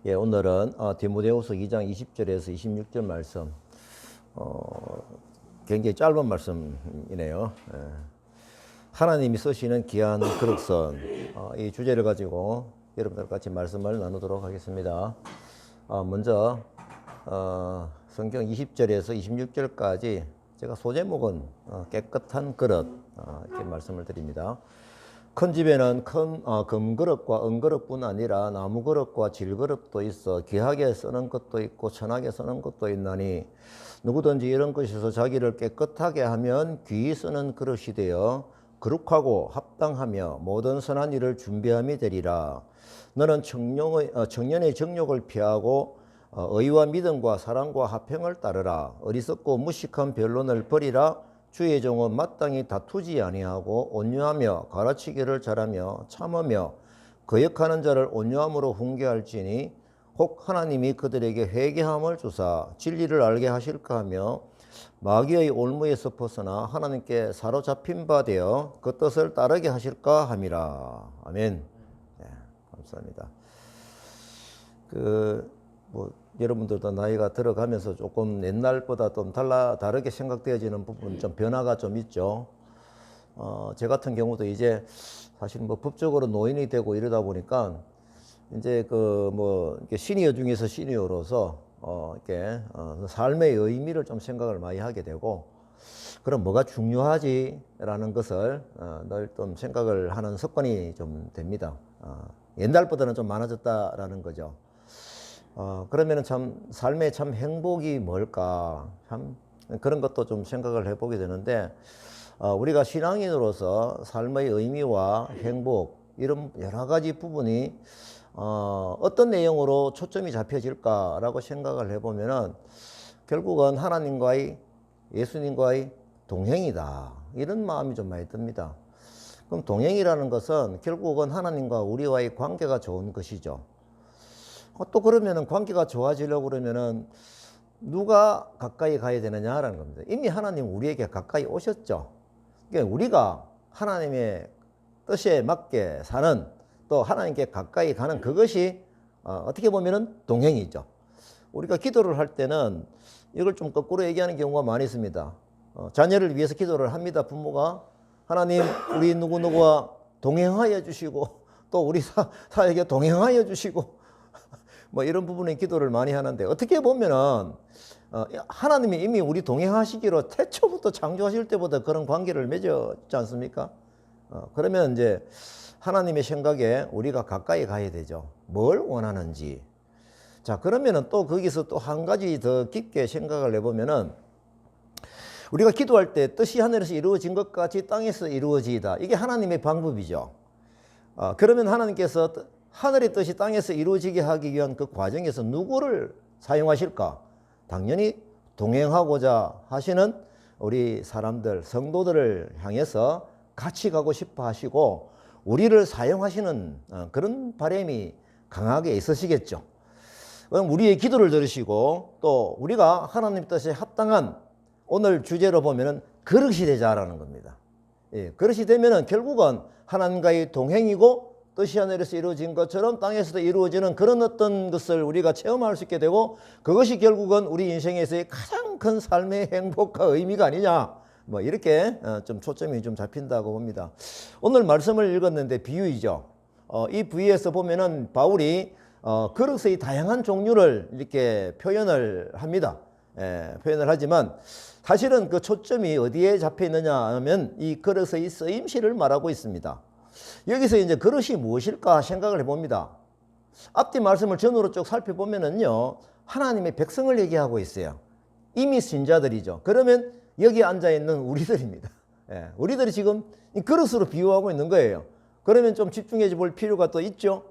예, 오늘은 디모데후서 2장 20절에서 26절 말씀, 굉장히 짧은 말씀이네요. 예. 하나님이 쓰시는 귀한 그릇선, 이 주제를 가지고 여러분들 같이 말씀을 나누도록 하겠습니다. 먼저 성경 20절에서 26절까지 제가 소제목은 깨끗한 그릇 이렇게 말씀을 드립니다. 큰 집에는 큰 금그릇과 은그릇뿐 아니라 나무그릇과 질그릇도 있어 귀하게 쓰는 것도 있고 천하게 쓰는 것도 있나니 누구든지 이런 것에서 자기를 깨끗하게 하면 귀히 쓰는 그릇이 되어 거룩하고 합당하며 모든 선한 일을 준비함이 되리라. 너는 청년의 정욕을 피하고 의와 믿음과 사랑과 화평을 따르라. 어리석고 무식한 변론을 버리라. 주의 종은 마땅히 다투지 아니하고 온유하며 가르치기를 잘하며 참으며 거역하는 자를 온유함으로 훈계할지니 혹 하나님이 그들에게 회개함을 주사 진리를 알게 하실까 하며 마귀의 올무에서 벗어나 하나님께 사로잡힌 바 되어 그 뜻을 따르게 하실까 함이라. 아멘. 네, 감사합니다. 여러분들도 나이가 들어가면서 조금 옛날보다 좀 다르게 생각되어지는 부분, 좀 변화가 좀 있죠. 제 같은 경우도 이제 사실 법적으로 노인이 되고 이러다 보니까 이제 이렇게 시니어 중에서 시니어로서 삶의 의미를 좀 생각을 많이 하게 되고, 그럼 뭐가 중요하지라는 것을 늘 좀 생각을 하는 습관이 좀 됩니다. 옛날보다는 좀 많아졌다라는 거죠. 그러면은 참 삶의 참 행복이 뭘까, 참 그런 것도 좀 생각을 해보게 되는데, 우리가 신앙인으로서 삶의 의미와 행복 이런 여러 가지 부분이 어떤 내용으로 초점이 잡혀질까라고 생각을 해보면은 결국은 하나님과의, 예수님과의 동행이다, 이런 마음이 좀 많이 듭니다. 그럼 동행이라는 것은 결국은 하나님과 우리와의 관계가 좋은 것이죠. 또 그러면은 관계가 좋아지려고 그러면은 누가 가까이 가야 되느냐라는 겁니다. 이미 하나님 우리에게 가까이 오셨죠. 그러니까 우리가 하나님의 뜻에 맞게 사는, 또 하나님께 가까이 가는 그것이 어떻게 보면은 동행이죠. 우리가 기도를 할 때는 이걸 좀 거꾸로 얘기하는 경우가 많이 있습니다. 자녀를 위해서 기도를 합니다. 부모가 하나님 우리 누구누구와 동행하여 주시고 또 우리 사에게 동행하여 주시고 뭐 이런 부분에 기도를 많이 하는데, 어떻게 보면은 하나님이 이미 우리 동행하시기로 태초부터 창조하실 때보다 그런 관계를 맺었지 않습니까? 그러면 이제 하나님의 생각에 우리가 가까이 가야 되죠. 뭘 원하는지. 자, 그러면은 또 거기서 또 한 가지 더 깊게 생각을 해보면은, 우리가 기도할 때 뜻이 하늘에서 이루어진 것 같이 땅에서 이루어지이다, 이게 하나님의 방법이죠. 그러면 하나님께서 하늘의 뜻이 땅에서 이루어지게 하기 위한 그 과정에서 누구를 사용하실까? 당연히 동행하고자 하시는 우리 사람들, 성도들을 향해서 같이 가고 싶어 하시고 우리를 사용하시는 그런 바람이 강하게 있으시겠죠. 그럼 우리의 기도를 들으시고 또 우리가 하나님 뜻에 합당한, 오늘 주제로 보면은 그릇이 되자라는 겁니다. 예, 그릇이 되면은 결국은 하나님과의 동행이고 뜻이 하늘에서 이루어진 것처럼 땅에서도 이루어지는 그런 어떤 것을 우리가 체험할 수 있게 되고, 그것이 결국은 우리 인생에서의 가장 큰 삶의 행복과 의미가 아니냐, 뭐 이렇게 좀 초점이 좀 잡힌다고 봅니다. 오늘 말씀을 읽었는데 비유이죠. 이 비유에서 보면은 바울이 그릇의 다양한 종류를 이렇게 표현을 합니다. 표현을 하지만 사실은 그 초점이 어디에 잡혀 있느냐 하면 이 그릇의 쓰임새를 말하고 있습니다. 여기서 이제 그릇이 무엇일까 생각을 해봅니다. 앞뒤 말씀을 전으로 쭉 살펴보면은요, 하나님의 백성을 얘기하고 있어요. 이미 신자들이죠. 그러면 여기 앉아있는 우리들입니다. 우리들이 지금 그릇으로 비유하고 있는 거예요. 그러면 좀 집중해 볼 필요가 또 있죠.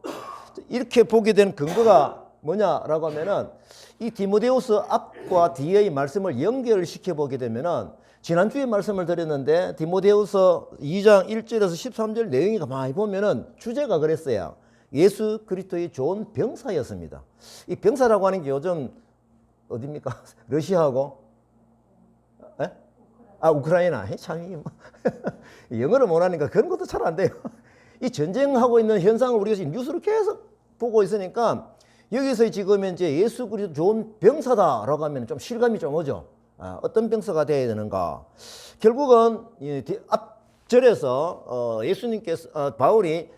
이렇게 보게 된 근거가 뭐냐라고 하면은, 이 디모데후서 앞과 뒤의 말씀을 연결시켜 보게 되면은, 지난주에 말씀을 드렸는데 디모데후서 2장 1절에서 13절 내용이 가만히 보면은 주제가 그랬어요. 예수 그리스도의 좋은 병사였습니다. 이 병사라고 하는 게 요즘 어디입니까? 러시아하고 우크라이나. 참 영어를 못하니까 그런 것도 잘 안 돼요. 이 전쟁하고 있는 현상을 우리가 지금 뉴스로 계속 보고 있으니까 여기서 지금 이제 예수 그리스도 좋은 병사다라고 하면 좀 실감이 좀 오죠. 어떤 병사가 되어야 되는가? 결국은 앞절에서 예수님께서 바울이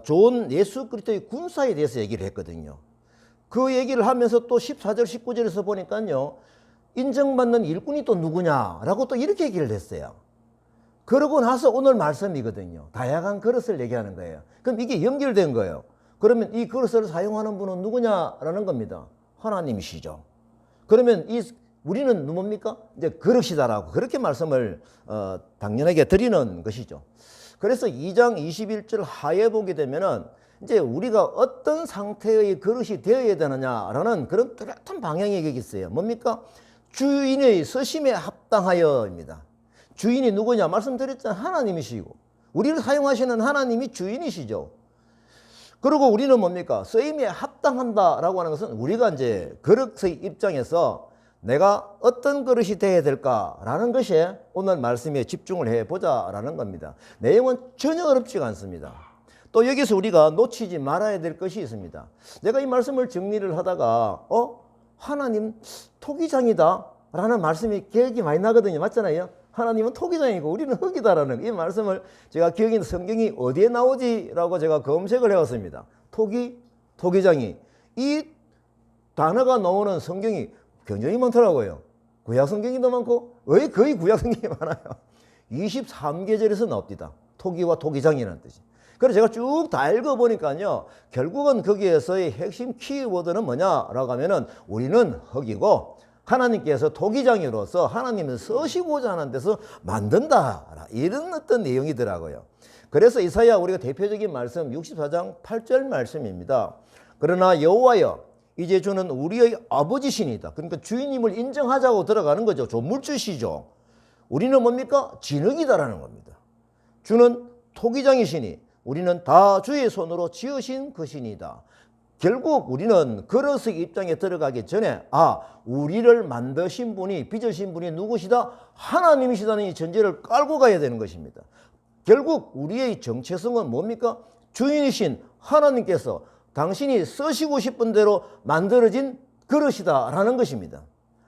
좋은 예수 그리스도의 군사에 대해서 얘기를 했거든요. 그 얘기를 하면서 또 14절, 19절에서 보니까요, 인정받는 일꾼이 또 누구냐라고 또 이렇게 얘기를 했어요. 그러고 나서 오늘 말씀이거든요. 다양한 그릇을 얘기하는 거예요. 그럼 이게 연결된 거예요. 그러면 이 그릇을 사용하는 분은 누구냐라는 겁니다. 하나님이시죠. 그러면 우리는 뭡니까? 이제 그릇이다라고 그렇게 말씀을 당연하게 드리는 것이죠. 그래서 2장 21절 하에 보게 되면은 이제 우리가 어떤 상태의 그릇이 되어야 되느냐라는 그런 뚜렷한 방향이 여기 있어요. 뭡니까? 주인의 서심에 합당하여입니다. 주인이 누구냐? 말씀드렸잖아요. 하나님이시고 우리를 사용하시는 하나님이 주인이시죠. 그리고 우리는 뭡니까? 쓰임에 합당한다라고 하는 것은 우리가 이제 그릇의 입장에서 내가 어떤 그릇이 되어야 될까라는 것이 오늘 말씀에 집중을 해보자라는 겁니다. 내용은 전혀 어렵지가 않습니다. 또 여기서 우리가 놓치지 말아야 될 것이 있습니다. 내가 이 말씀을 정리를 하다가 하나님 토기장이다 라는 말씀이 기억이 많이 나거든요. 맞잖아요. 하나님은 토기장이고 우리는 흙이다라는 이 말씀을 제가 기억이 있는 성경이 어디에 나오지라고 제가 검색을 해왔습니다. 토기장이 이 단어가 나오는 성경이 굉장히 많더라고요. 구약 성경이도 많고 거의 구약 성경이 많아요. 23계절에서 나옵니다. 토기와 토기장이라는 뜻이. 그래서 제가 쭉 다 읽어보니까요, 결국은 거기에서의 핵심 키워드는 뭐냐라고 하면은 우리는 흙이고 하나님께서 토기장이로서 하나님을 쓰시고자 하는 데서 만든다, 이런 어떤 내용이더라고요. 그래서 이사야 우리가 대표적인 말씀 64장 8절 말씀입니다. 그러나 여호와여 이제 주는 우리의 아버지시니다. 그러니까 주인님을 인정하자고 들어가는 거죠. 조물주시죠. 우리는 뭡니까? 진흙이다라는 겁니다. 주는 토기장이시니 우리는 다 주의 손으로 지으신 것이니다. 결국 우리는 그릇의 입장에 들어가기 전에 우리를 만드신 분이, 빚으신 분이 누구시다? 하나님이시다는 이 전제를 깔고 가야 되는 것입니다. 결국 우리의 정체성은 뭡니까? 주인이신 하나님께서 당신이 쓰시고 싶은 대로 만들어진 그릇이다라는 것입니다.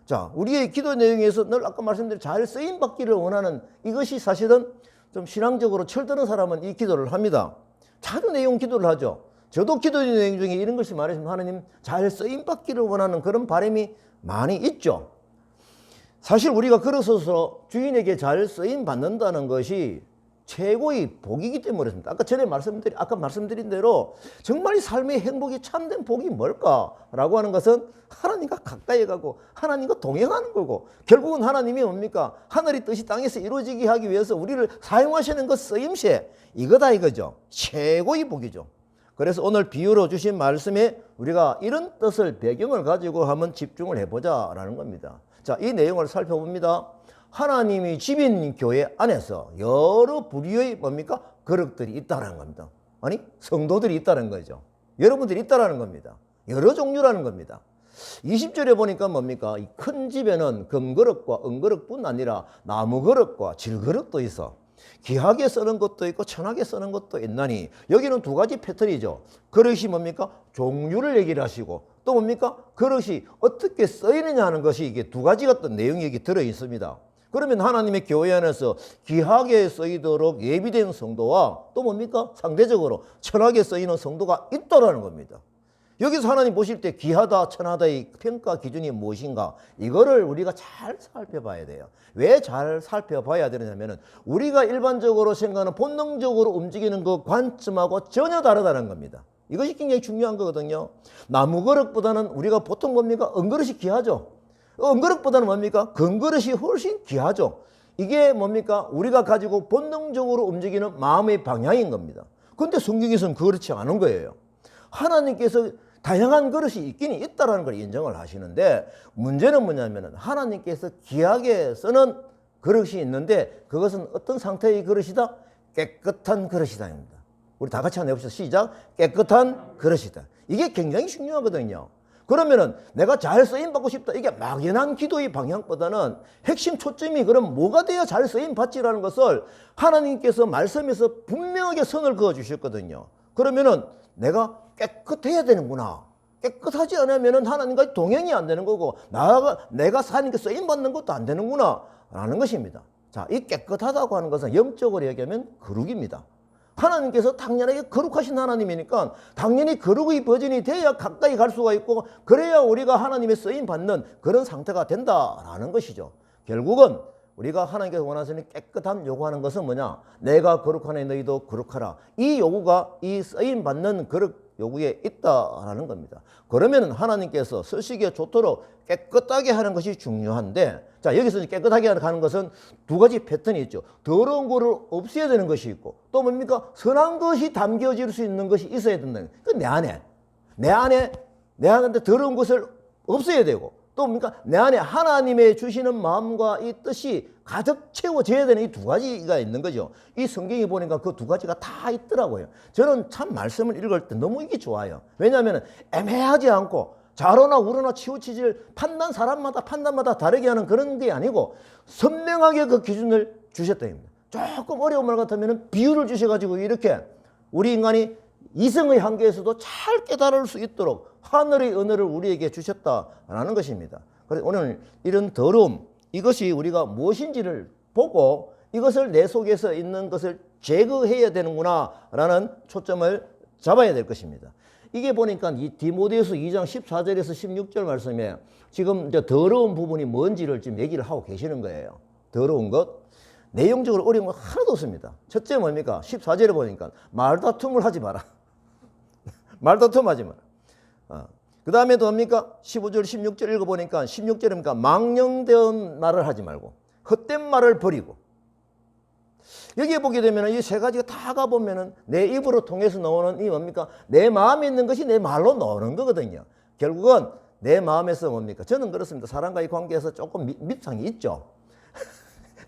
자, 우리의 기도 내용에서 늘 아까 말씀드린 잘 쓰임받기를 원하는 이것이 사실은 좀 신앙적으로 철드는 사람은 이 기도를 합니다. 자주 내용 기도를 하죠. 저도 기도 내용 중에 이런 것이 말하시면 하나님 잘 쓰임받기를 원하는 그런 바람이 많이 있죠. 사실 우리가 그릇으로서 주인에게 잘 쓰임받는다는 것이 최고의 복이기 때문에 그렇습니다. 아까 말씀드린 대로 정말 이 삶의 행복이 참된 복이 뭘까라고 하는 것은 하나님과 가까이 가고 하나님과 동행하는 거고, 결국은 하나님이 뭡니까? 하늘의 뜻이 땅에서 이루어지게 하기 위해서 우리를 사용하시는 것 쓰임새, 이거다 이거죠. 최고의 복이죠. 그래서 오늘 비유로 주신 말씀에 우리가 이런 뜻을 배경을 가지고 한번 집중을 해보자라는 겁니다. 자, 이 내용을 살펴봅니다. 하나님이 집인 교회 안에서 여러 부류의 뭡니까? 그릇들이 있다는 겁니다. 아니, 성도들이 있다는 거죠. 여러분들이 있다는 겁니다. 여러 종류라는 겁니다. 20절에 보니까 뭡니까? 이 큰 집에는 금그릇과 은그릇뿐 아니라 나무그릇과 질그릇도 있어. 귀하게 쓰는 것도 있고 천하게 쓰는 것도 있나니, 여기는 두 가지 패턴이죠. 그릇이 뭡니까? 종류를 얘기를 하시고, 또 뭡니까? 그릇이 어떻게 쓰이느냐 하는 것이 이게 두 가지 같은 내용이 여기 들어 있습니다. 그러면 하나님의 교회 안에서 귀하게 쓰이도록 예비된 성도와 또 뭡니까? 상대적으로 천하게 쓰이는 성도가 있다라는 겁니다. 여기서 하나님 보실 때 귀하다, 천하다의 평가 기준이 무엇인가? 이거를 우리가 잘 살펴봐야 돼요. 왜 잘 살펴봐야 되느냐면은 우리가 일반적으로 생각하는 본능적으로 움직이는 그 관점하고 전혀 다르다는 겁니다. 이것이 굉장히 중요한 거거든요. 나무 그릇보다는 우리가 보통 뭡니까? 은그릇이 귀하죠. 은그릇보다는 뭡니까? 금그릇이 훨씬 귀하죠. 이게 뭡니까? 우리가 가지고 본능적으로 움직이는 마음의 방향인 겁니다. 그런데 성경에서는 그렇지 않은 거예요. 하나님께서 다양한 그릇이 있기는 있다는 걸 인정을 하시는데, 문제는 뭐냐면 하나님께서 귀하게 쓰는 그릇이 있는데 그것은 어떤 상태의 그릇이다? 깨끗한 그릇이다입니다. 우리 다 같이 한번 해봅시다. 시작. 깨끗한 그릇이다. 이게 굉장히 중요하거든요. 그러면은 내가 잘 쓰임받고 싶다, 이게 막연한 기도의 방향보다는 핵심 초점이 그럼 뭐가 되어 잘 쓰임받지라는 것을 하나님께서 말씀에서 분명하게 선을 그어 주셨거든요. 그러면은 내가 깨끗해야 되는구나. 깨끗하지 않으면 하나님과 동행이 안 되는 거고 내가 하나님께 쓰임받는 것도 안 되는구나 라는 것입니다. 자, 이 깨끗하다고 하는 것은 영적으로 얘기하면 거룩입니다. 하나님께서 당연하게 거룩하신 하나님이니까 당연히 거룩의 버전이 돼야 가까이 갈 수가 있고 그래야 우리가 하나님의 쓰임받는 그런 상태가 된다라는 것이죠. 결국은 우리가 하나님께서 원하시는 깨끗함 요구하는 것은 뭐냐? 내가 거룩하니 너희도 거룩하라. 이 요구가 이 쓰임받는 거룩 요구에 있다라는 겁니다. 그러면 하나님께서 쓰시기에 좋도록 깨끗하게 하는 것이 중요한데, 자, 여기서 깨끗하게 하는 것은 두 가지 패턴이 있죠. 더러운 거를 없애야 되는 것이 있고, 또 뭡니까? 선한 것이 담겨질 수 있는 것이 있어야 된다는 거예요. 그 내 안에 더러운 것을 없애야 되고, 또 뭡니까? 내 안에 하나님의 주시는 마음과 이 뜻이 가득 채워져야 되는 이 두 가지가 있는 거죠. 이 성경에 보니까 그 두 가지가 다 있더라고요. 저는 참 말씀을 읽을 때 너무 이게 좋아요. 왜냐하면 애매하지 않고 좌로나 우로나 치우치질 판단마다 다르게 하는 그런 게 아니고 선명하게 그 기준을 주셨다입니다. 조금 어려운 말 같으면 비유를 주셔가지고 이렇게 우리 인간이 이성의 한계에서도 잘 깨달을 수 있도록 하늘의 언어를 우리에게 주셨다라는 것입니다. 그래서 오늘 이런 더러움, 이것이 우리가 무엇인지를 보고 이것을 내 속에서 있는 것을 제거해야 되는구나라는 초점을 잡아야 될 것입니다. 이게 보니까 이 디모데후서 2장 14절에서 16절 말씀에 지금 이제 더러운 부분이 뭔지를 지금 얘기를 하고 계시는 거예요. 더러운 것. 내용적으로 어려운 건 하나도 없습니다. 첫째 뭡니까? 14절에 보니까 말다툼을 하지 마라. 말다툼 하지 마라. 그 다음에 뭡니까? 15절, 16절 읽어보니까 16절입니까? 망령된 말을 하지 말고 헛된 말을 버리고. 여기에 보게 되면 이 세 가지가 다 가보면은 내 입으로 통해서 나오는 이 뭡니까? 내 마음에 있는 것이 내 말로 나오는 거거든요. 결국은 내 마음에서 뭡니까? 저는 그렇습니다. 사람과의 관계에서 조금 밉상이 있죠.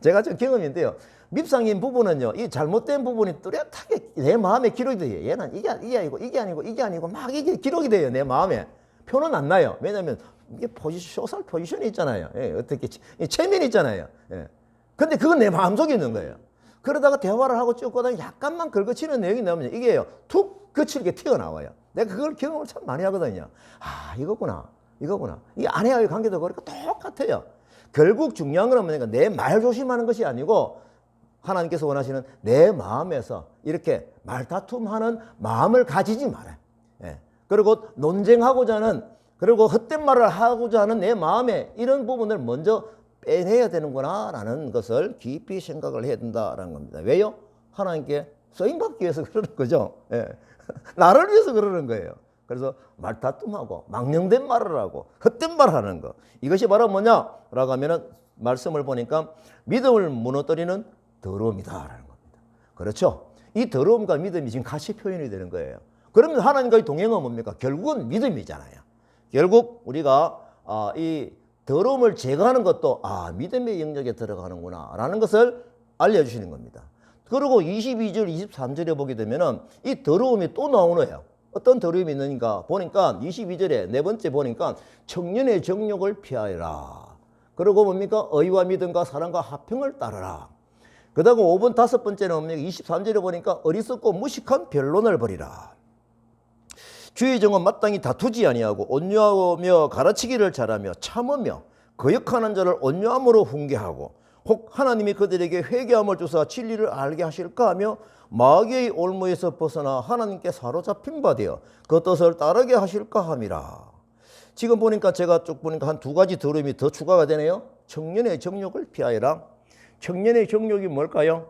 제가 좀 경험인데요. 밉상인 부분은요, 이 잘못된 부분이 뚜렷하게 내 마음에 기록이 돼요. 얘는 이게 아니고 막 이게 기록이 돼요. 내 마음에. 표는 안 나요. 왜냐하면 이게 소설 포지션이 있잖아요. 예, 어떻게 체면이 있잖아요. 예. 근데 그건 내 마음속에 있는 거예요. 그러다가 대화를 하고 쭉 가다가 약간만 긁어치는 내용이 나오면 이게요, 툭 거칠게 튀어나와요. 내가 그걸 경험을 참 많이 하거든요. 아, 이거구나. 이 아내와의 관계도 그렇고 똑같아요. 결국 중요한 건 뭐냐면 내 말 조심하는 것이 아니고 하나님께서 원하시는 내 마음에서 이렇게 말다툼하는 마음을 가지지 말아요. 예. 그리고 논쟁하고자 하는, 그리고 헛된 말을 하고자 하는 내 마음에 이런 부분을 먼저 빼내야 되는구나 라는 것을 깊이 생각을 해야 된다는 겁니다. 왜요? 하나님께 쓰임받기 위해서 그러는 거죠. 예. 나를 위해서 그러는 거예요. 그래서 말다툼하고 망령된 말을 하고 헛된 말을 하는 거, 이것이 바로 뭐냐라고 하면은 말씀을 보니까 믿음을 무너뜨리는 더러움이다라는 겁니다. 그렇죠? 이 더러움과 믿음이 지금 같이 표현이 되는 거예요. 그러면 하나님과의 동행은 뭡니까? 결국은 믿음이잖아요. 결국 우리가 이 더러움을 제거하는 것도 믿음의 영역에 들어가는구나 라는 것을 알려주시는 겁니다. 그리고 22절, 23절에 보게 되면은 이 더러움이 또 나오네요. 어떤 더러움이 있는가 보니까 22절에 네 번째 보니까 청년의 정욕을 피하여라. 그리고 뭡니까? 의와 믿음과 사랑과 화평을 따르라. 그 다음 5번 다섯 번째는 뭡니까? 23절에 보니까 어리석고 무식한 변론을 버리라. 주의 정은 마땅히 다투지 아니하고 온유하며 가르치기를 잘하며 참으며 거역하는 자를 온유함으로 훈계하고 혹 하나님이 그들에게 회개함을 주사 진리를 알게 하실까 하며 마귀의 올무에서 벗어나 하나님께 사로잡힌 바 되어 그 뜻을 따르게 하실까 함이라. 지금 보니까 제가 쭉 보니까 한 두 가지 더러움이 더 추가가 되네요. 청년의 정욕을 피하여라. 청년의 정욕이 뭘까요?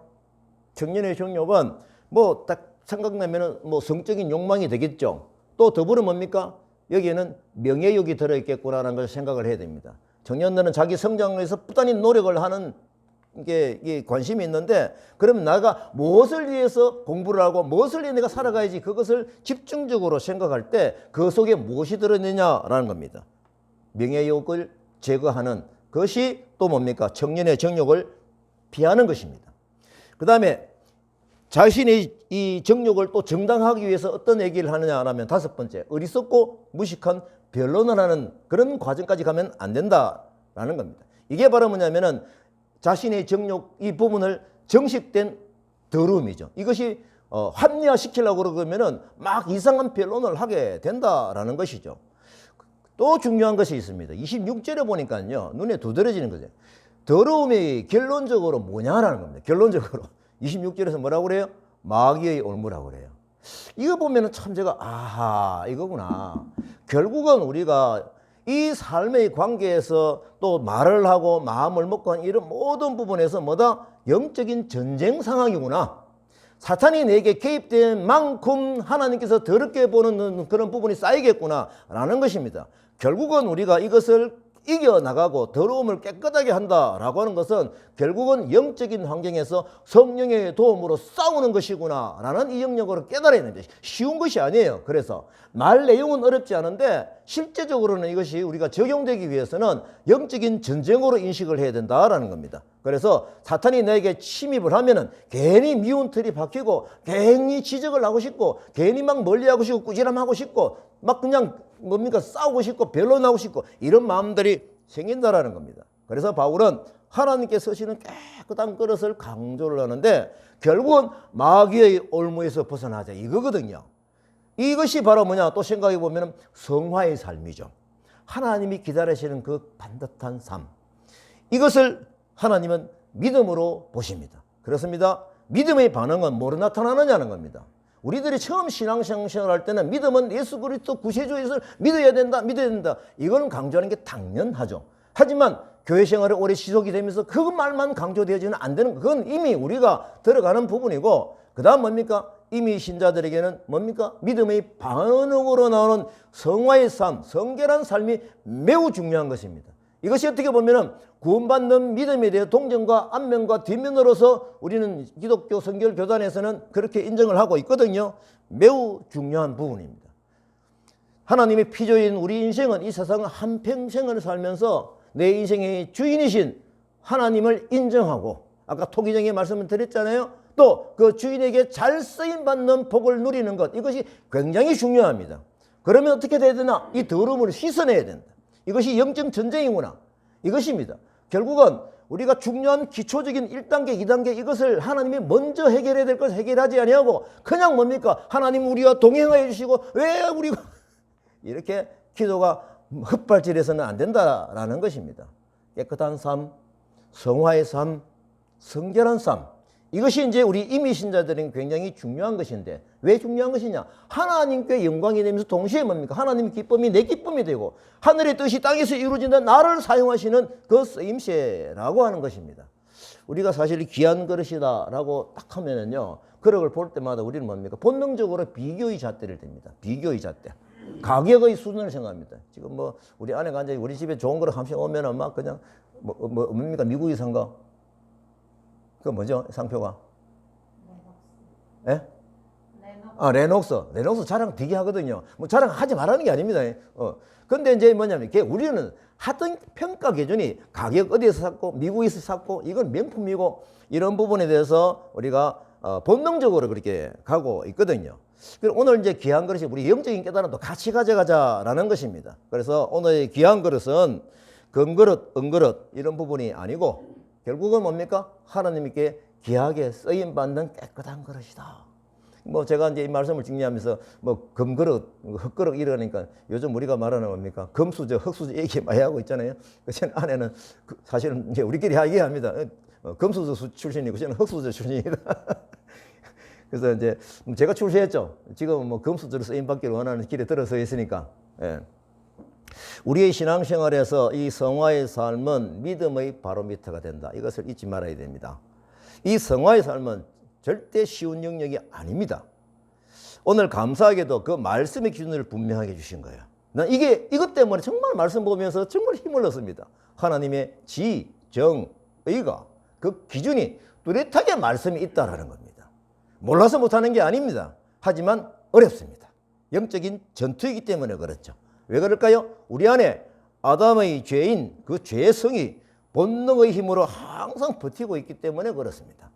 청년의 정욕은 뭐 딱 생각나면은 뭐 성적인 욕망이 되겠죠. 또 더불어 뭡니까? 여기에는 명예욕이 들어있겠구나라는 걸 생각을 해야 됩니다. 청년들은 자기 성장을 위해서 부단히 노력을 하는 게 관심이 있는데, 그러면 내가 무엇을 위해서 공부를 하고 무엇을 위해 내가 살아가야지, 그것을 집중적으로 생각할 때 그 속에 무엇이 들어있느냐라는 겁니다. 명예욕을 제거하는 것이 또 뭡니까? 청년의 정욕을 피하는 것입니다. 그 다음에 자신의 이 정욕을 또 정당하기 위해서 어떤 얘기를 하느냐 하면 다섯 번째, 어리석고 무식한 변론을 하는 그런 과정까지 가면 안 된다라는 겁니다. 이게 바로 뭐냐면은 자신의 정욕 이 부분을 정식된 더러움이죠. 이것이 합리화시키려고 그러면은 막 이상한 변론을 하게 된다라는 것이죠. 또 중요한 것이 있습니다. 26절에 보니까요, 눈에 두드러지는 거죠. 더러움이 결론적으로 뭐냐라는 겁니다. 결론적으로 26절에서 뭐라고 그래요? 마귀의 올무라고 그래요. 이거 보면은 참 제가 아하 이거구나. 결국은 우리가 이 삶의 관계에서 또 말을 하고 마음을 먹고 한 이런 모든 부분에서 뭐다? 영적인 전쟁 상황이구나. 사탄이 내게 개입된 만큼 하나님께서 더럽게 보는 그런 부분이 쌓이겠구나 라는 것입니다. 결국은 우리가 이것을 이겨나가고 더러움을 깨끗하게 한다라고 하는 것은 결국은 영적인 환경에서 성령의 도움으로 싸우는 것이구나 라는 이 영역으로 깨달아야 됩니다. 쉬운 것이 아니에요. 그래서 말 내용은 어렵지 않은데 실제적으로는 이것이 우리가 적용되기 위해서는 영적인 전쟁으로 인식을 해야 된다라는 겁니다. 그래서 사탄이 나에게 침입을 하면은 괜히 미운 틀이 박히고 괜히 지적을 하고 싶고 괜히 막 멀리하고 싶고 꾸지람하고 싶고 막 그냥 뭡니까 싸우고 싶고 변론하고 싶고 이런 마음들이 생긴다라는 겁니다. 그래서 바울은 하나님께 쓰시는 깨끗한 그릇을 강조를 하는데 결국은 마귀의 올무에서 벗어나자 이거거든요. 이것이 바로 뭐냐 또 생각해 보면 성화의 삶이죠. 하나님이 기다리시는 그 반듯한 삶. 이것을 하나님은 믿음으로 보십니다. 그렇습니다. 믿음의 반응은 뭐로 나타나느냐는 겁니다. 우리들이 처음 신앙생활을 할 때는 믿음은 예수 그리스도 구세주 예수를 믿어야 된다. 이거는 강조하는 게 당연하죠. 하지만 교회 생활이 오래 지속이 되면서 그 말만 강조되어지는 안 되는 그건 이미 우리가 들어가는 부분이고 그 다음 뭡니까? 이미 신자들에게는 뭡니까? 믿음의 반응으로 나오는 성화의 삶, 성결한 삶이 매우 중요한 것입니다. 이것이 어떻게 보면은 구원받는 믿음에 대해 동정과 안면과 뒷면으로서 우리는 기독교 성결 교단에서는 그렇게 인정을 하고 있거든요. 매우 중요한 부분입니다. 하나님의 피조인 우리 인생은 이 세상 한평생을 살면서 내 인생의 주인이신 하나님을 인정하고 아까 토기정의 말씀을 드렸잖아요. 또 그 주인에게 잘 쓰임받는 복을 누리는 것 이것이 굉장히 중요합니다. 그러면 어떻게 돼야 되나? 이 더러움을 씻어내야 된다. 이것이 영적 전쟁이구나. 이것입니다. 결국은 우리가 중요한 기초적인 1단계, 2단계 이것을 하나님이 먼저 해결해야 될 것을 해결하지 아니하고 그냥 뭡니까? 하나님 우리와 동행하여 주시고 왜 우리가 이렇게 기도가 헛발질해서는 안 된다라는 것입니다. 깨끗한 삶, 성화의 삶, 성결한 삶. 이것이 이제 우리 이미신자들은 굉장히 중요한 것인데 왜 중요한 것이냐? 하나님께 영광이 되면서 동시에 뭡니까? 하나님의 기쁨이 내 기쁨이 되고 하늘의 뜻이 땅에서 이루어진다 나를 사용하시는 그 쓰임새라고 하는 것입니다. 우리가 사실 귀한 그릇이다라고 딱 하면은요. 그릇을 볼 때마다 우리는 뭡니까? 본능적으로 비교의 잣대를 댑니다. 비교의 잣대. 가격의 수준을 생각합니다. 지금 뭐 우리 아내가 이제 우리 집에 좋은 그릇 한 편 오면은 막 그냥 뭡니까? 미국이 산 거. 그 뭐죠? 상표가? 예? 레녹스 자랑 되게 하거든요. 뭐 자랑하지 말라는 게 아닙니다. 근데 이제 뭐냐면 우리는 하던 평가 기준이 가격 어디에서 샀고 미국에서 샀고 이건 명품이고 이런 부분에 대해서 우리가 본능적으로 그렇게 가고 있거든요. 그리고 오늘 이제 귀한 그릇이 우리 영적인 깨달음도 같이 가져가자라는 것입니다. 그래서 오늘의 귀한 그릇은 금그릇, 은그릇 이런 부분이 아니고 결국은 뭡니까? 하나님께 귀하게 쓰임받는 깨끗한 그릇이다. 뭐 제가 이제 이 말씀을 정리하면서 뭐 금그릇, 흙그릇 이러니까 요즘 우리가 말하는 뭡니까? 금수저, 흙수저 얘기 많이 하고 있잖아요. 제 아내는 사실은 이제 우리끼리 얘기합니다. 금수저 출신이고 저는 흙수저 출신이다. 그래서 이제 제가 출세했죠. 지금 뭐 금수저로 쓰임받기를 원하는 길에 들어서 있으니까. 예. 우리의 신앙생활에서 이 성화의 삶은 믿음의 바로미터가 된다. 이것을 잊지 말아야 됩니다. 이 성화의 삶은 절대 쉬운 영역이 아닙니다. 오늘 감사하게도 그 말씀의 기준을 분명하게 주신 거예요. 난 이것 때문에 정말 말씀 보면서 정말 힘을 얻습니다. 하나님의 지, 정, 의가 그 기준이 뚜렷하게 말씀이 있다라는 겁니다. 몰라서 못하는 게 아닙니다. 하지만 어렵습니다. 영적인 전투이기 때문에 그렇죠. 왜 그럴까요? 우리 안에 아담의 죄인 그 죄성이 본능의 힘으로 항상 버티고 있기 때문에 그렇습니다.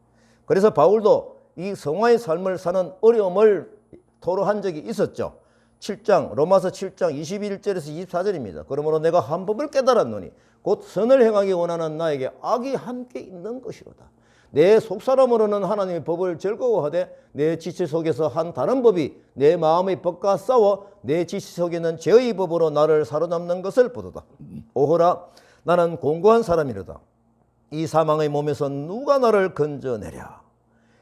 그래서 바울도 이 성화의 삶을 사는 어려움을 토로한 적이 있었죠. 7장 로마서 7장 21절에서 24절입니다. 그러므로 내가 한 법을 깨달았노니 곧 선을 행하기 원하는 나에게 악이 함께 있는 것이로다. 내 속사람으로는 하나님의 법을 즐거워하되 내 지체 속에서 한 다른 법이 내 마음의 법과 싸워 내 지체 속에는 죄의 법으로 나를 사로잡는 것을 보도다. 오호라, 나는 공고한 사람이로다. 이 사망의 몸에서 누가 나를 건져내랴.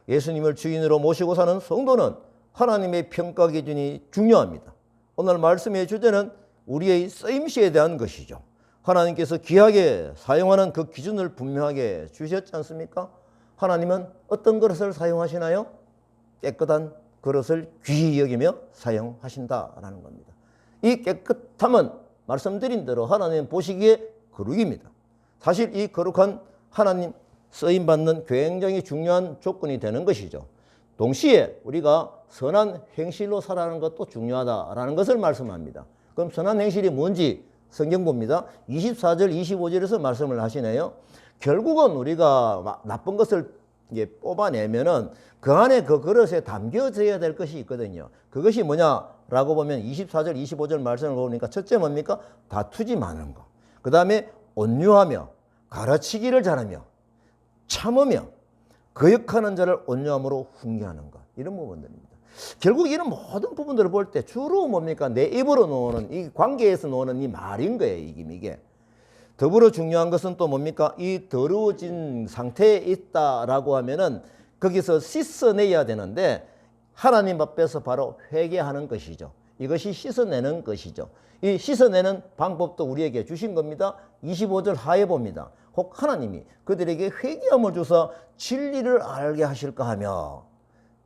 예수님을 주인으로 모시고 사는 성도는 하나님의 평가 기준이 중요합니다. 오늘 말씀의 주제는 우리의 쓰임새에 대한 것이죠. 하나님께서 귀하게 사용하는 그 기준을 분명하게 주셨지 않습니까? 하나님은 어떤 그릇을 사용하시나요? 깨끗한 그릇을 귀히 여기며 사용하신다라는 겁니다. 이 깨끗함은 말씀드린 대로 하나님 보시기에 거룩입니다. 사실 이 거룩한 하나님 쓰임받는 굉장히 중요한 조건이 되는 것이죠. 동시에 우리가 선한 행실로 살아가는 것도 중요하다라는 것을 말씀합니다. 그럼 선한 행실이 뭔지 성경 봅니다. 24절, 25절에서 말씀을 하시네요. 결국은 우리가 나쁜 것을 이제 뽑아내면은 그 안에 그 그릇에 담겨져야 될 것이 있거든요. 그것이 뭐냐라고 보면 24절, 25절 말씀을 보니까 첫째 뭡니까? 다투지 마는 거. 그 다음에 온유하며 가르치기를 잘하며 참으며 거역하는 자를 온유함으로 훈계하는 것. 이런 부분들입니다. 결국 이런 모든 부분들을 볼 때 주로 뭡니까? 내 입으로 나오는 이 관계에서 나오는 이 말인 거예요. 이게. 더불어 중요한 것은 또 뭡니까? 이 더러워진 상태에 있다라고 하면은 거기서 씻어내야 되는데 하나님 앞에서 바로 회개하는 것이죠. 이것이 씻어내는 것이죠. 이 씻어내는 방법도 우리에게 주신 겁니다. 25절 하에 봅니다. 혹 하나님이 그들에게 회개함을 주사 진리를 알게 하실까 하며,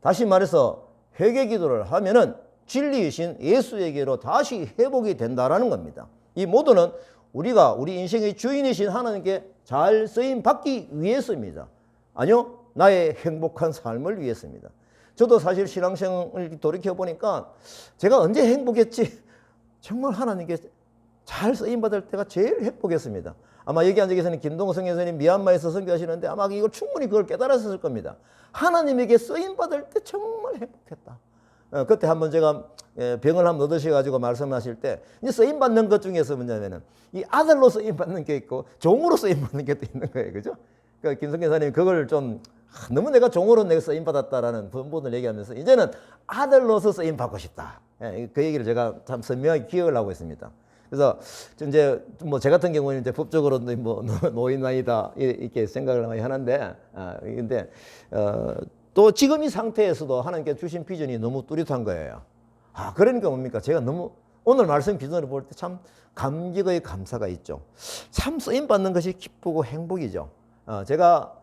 다시 말해서 회개 기도를 하면은 진리이신 예수에게로 다시 회복이 된다라는 겁니다. 이 모두는 우리가 우리 인생의 주인이신 하나님께 잘 쓰임 받기 위해서입니다. 아니요, 나의 행복한 삶을 위해서입니다. 저도 사실 신앙생활을 돌이켜보니까 제가 언제 행복했지? 정말 하나님께 잘 쓰임받을 때가 제일 행복했습니다. 아마 여기 앉아 계시는 김동호 선교사님 미얀마에서 선교하시는데 아마 이걸 충분히 그걸 깨달았을 겁니다. 하나님에게 쓰임받을 때 정말 행복했다. 그때 한번 제가 병을 한번 얻으셔가지고 말씀하실 때 이제 쓰임받는 것 중에서 뭐냐면은 이 아들로 쓰임받는 게 있고 종으로 쓰임받는 게 또 있는 거예요. 그죠? 그러니까 김성교사님 그걸 좀 너무 내가 종으로 내가 쓰임받았다라는 부분을 얘기하면서 이제는 아들로서 쓰임받고 싶다. 그 얘기를 제가 참 선명하게 기억을 하고 있습니다. 그래서 이제 뭐 제 같은 경우는 이제 법적으로 뭐 노인 나이다 이렇게 생각을 많이 하는데, 근데 또 지금 이 상태에서도 하나님께 주신 비전이 너무 뚜렷한 거예요. 그러니까 뭡니까? 제가 너무 오늘 말씀 비전을 볼 때 참 감격의 감사가 있죠. 참 쓰임 받는 것이 기쁘고 행복이죠. 제가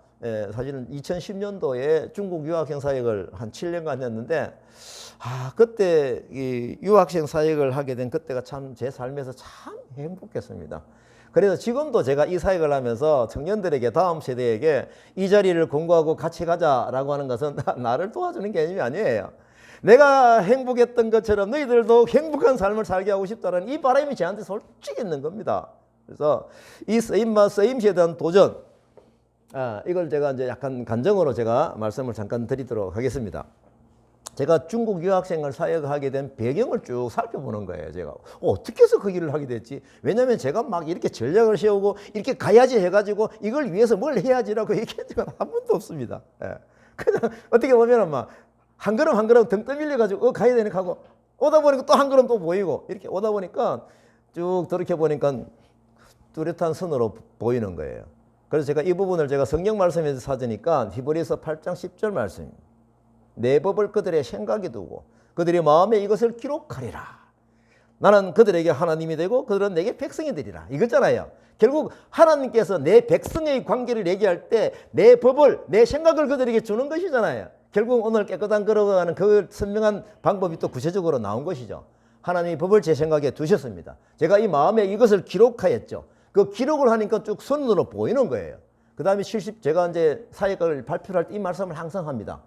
사실은 2010년도에 중국 유학생 사역을 한 7년간 했는데, 그때 이 유학생 사역을 하게 된 그때가 참 제 삶에서 참 행복했습니다. 그래서 지금도 제가 이 사역을 하면서 청년들에게, 다음 세대에게 이 자리를 공부하고 같이 가자라고 하는 것은 나를 도와주는 개념이 아니에요. 내가 행복했던 것처럼 너희들도 행복한 삶을 살게 하고 싶다는 이 바람이 저한테 솔직히 있는 겁니다. 그래서 이 쓰임새에 대한 도전, 이걸 제가 이제 약간 간증으로 제가 말씀을 잠깐 드리도록 하겠습니다. 제가 중국 유학생을 사역하게 된 배경을 쭉 살펴보는 거예요. 제가 어떻게 해서 그 일을 하게 됐지? 왜냐하면 제가 막 이렇게 전략을 세우고 이렇게 가야지 해가지고 이걸 위해서 뭘 해야지라고 얘기한 적은 한 번도 없습니다. 그냥 어떻게 보면 막 한 걸음 한 걸음 등 떠밀려가지고 가야 되니까 하고 오다 보니까 또 한 걸음 또 보이고 이렇게 오다 보니까 쭉 돌이켜 보니까 뚜렷한 선으로 보이는 거예요. 그래서 제가 이 부분을 제가 성경 말씀에서 찾으니까 히브리서 8장 10절 말씀입니다. 내 법을 그들의 생각에 두고 그들의 마음에 이것을 기록하리라. 나는 그들에게 하나님이 되고 그들은 내게 백성이 되리라. 이거잖아요. 결국 하나님께서 내 백성의 관계를 얘기할 때 내 법을, 내 생각을 그들에게 주는 것이잖아요. 결국 오늘 깨끗한 걸어가는 그 선명한 방법이 또 구체적으로 나온 것이죠. 하나님의 법을 제 생각에 두셨습니다. 제가 이 마음에 이것을 기록하였죠. 그 기록을 하니까 쭉 선으로 보이는 거예요. 그 다음에 제가 이제 사역을 발표를 할 때 이 말씀을 항상 합니다.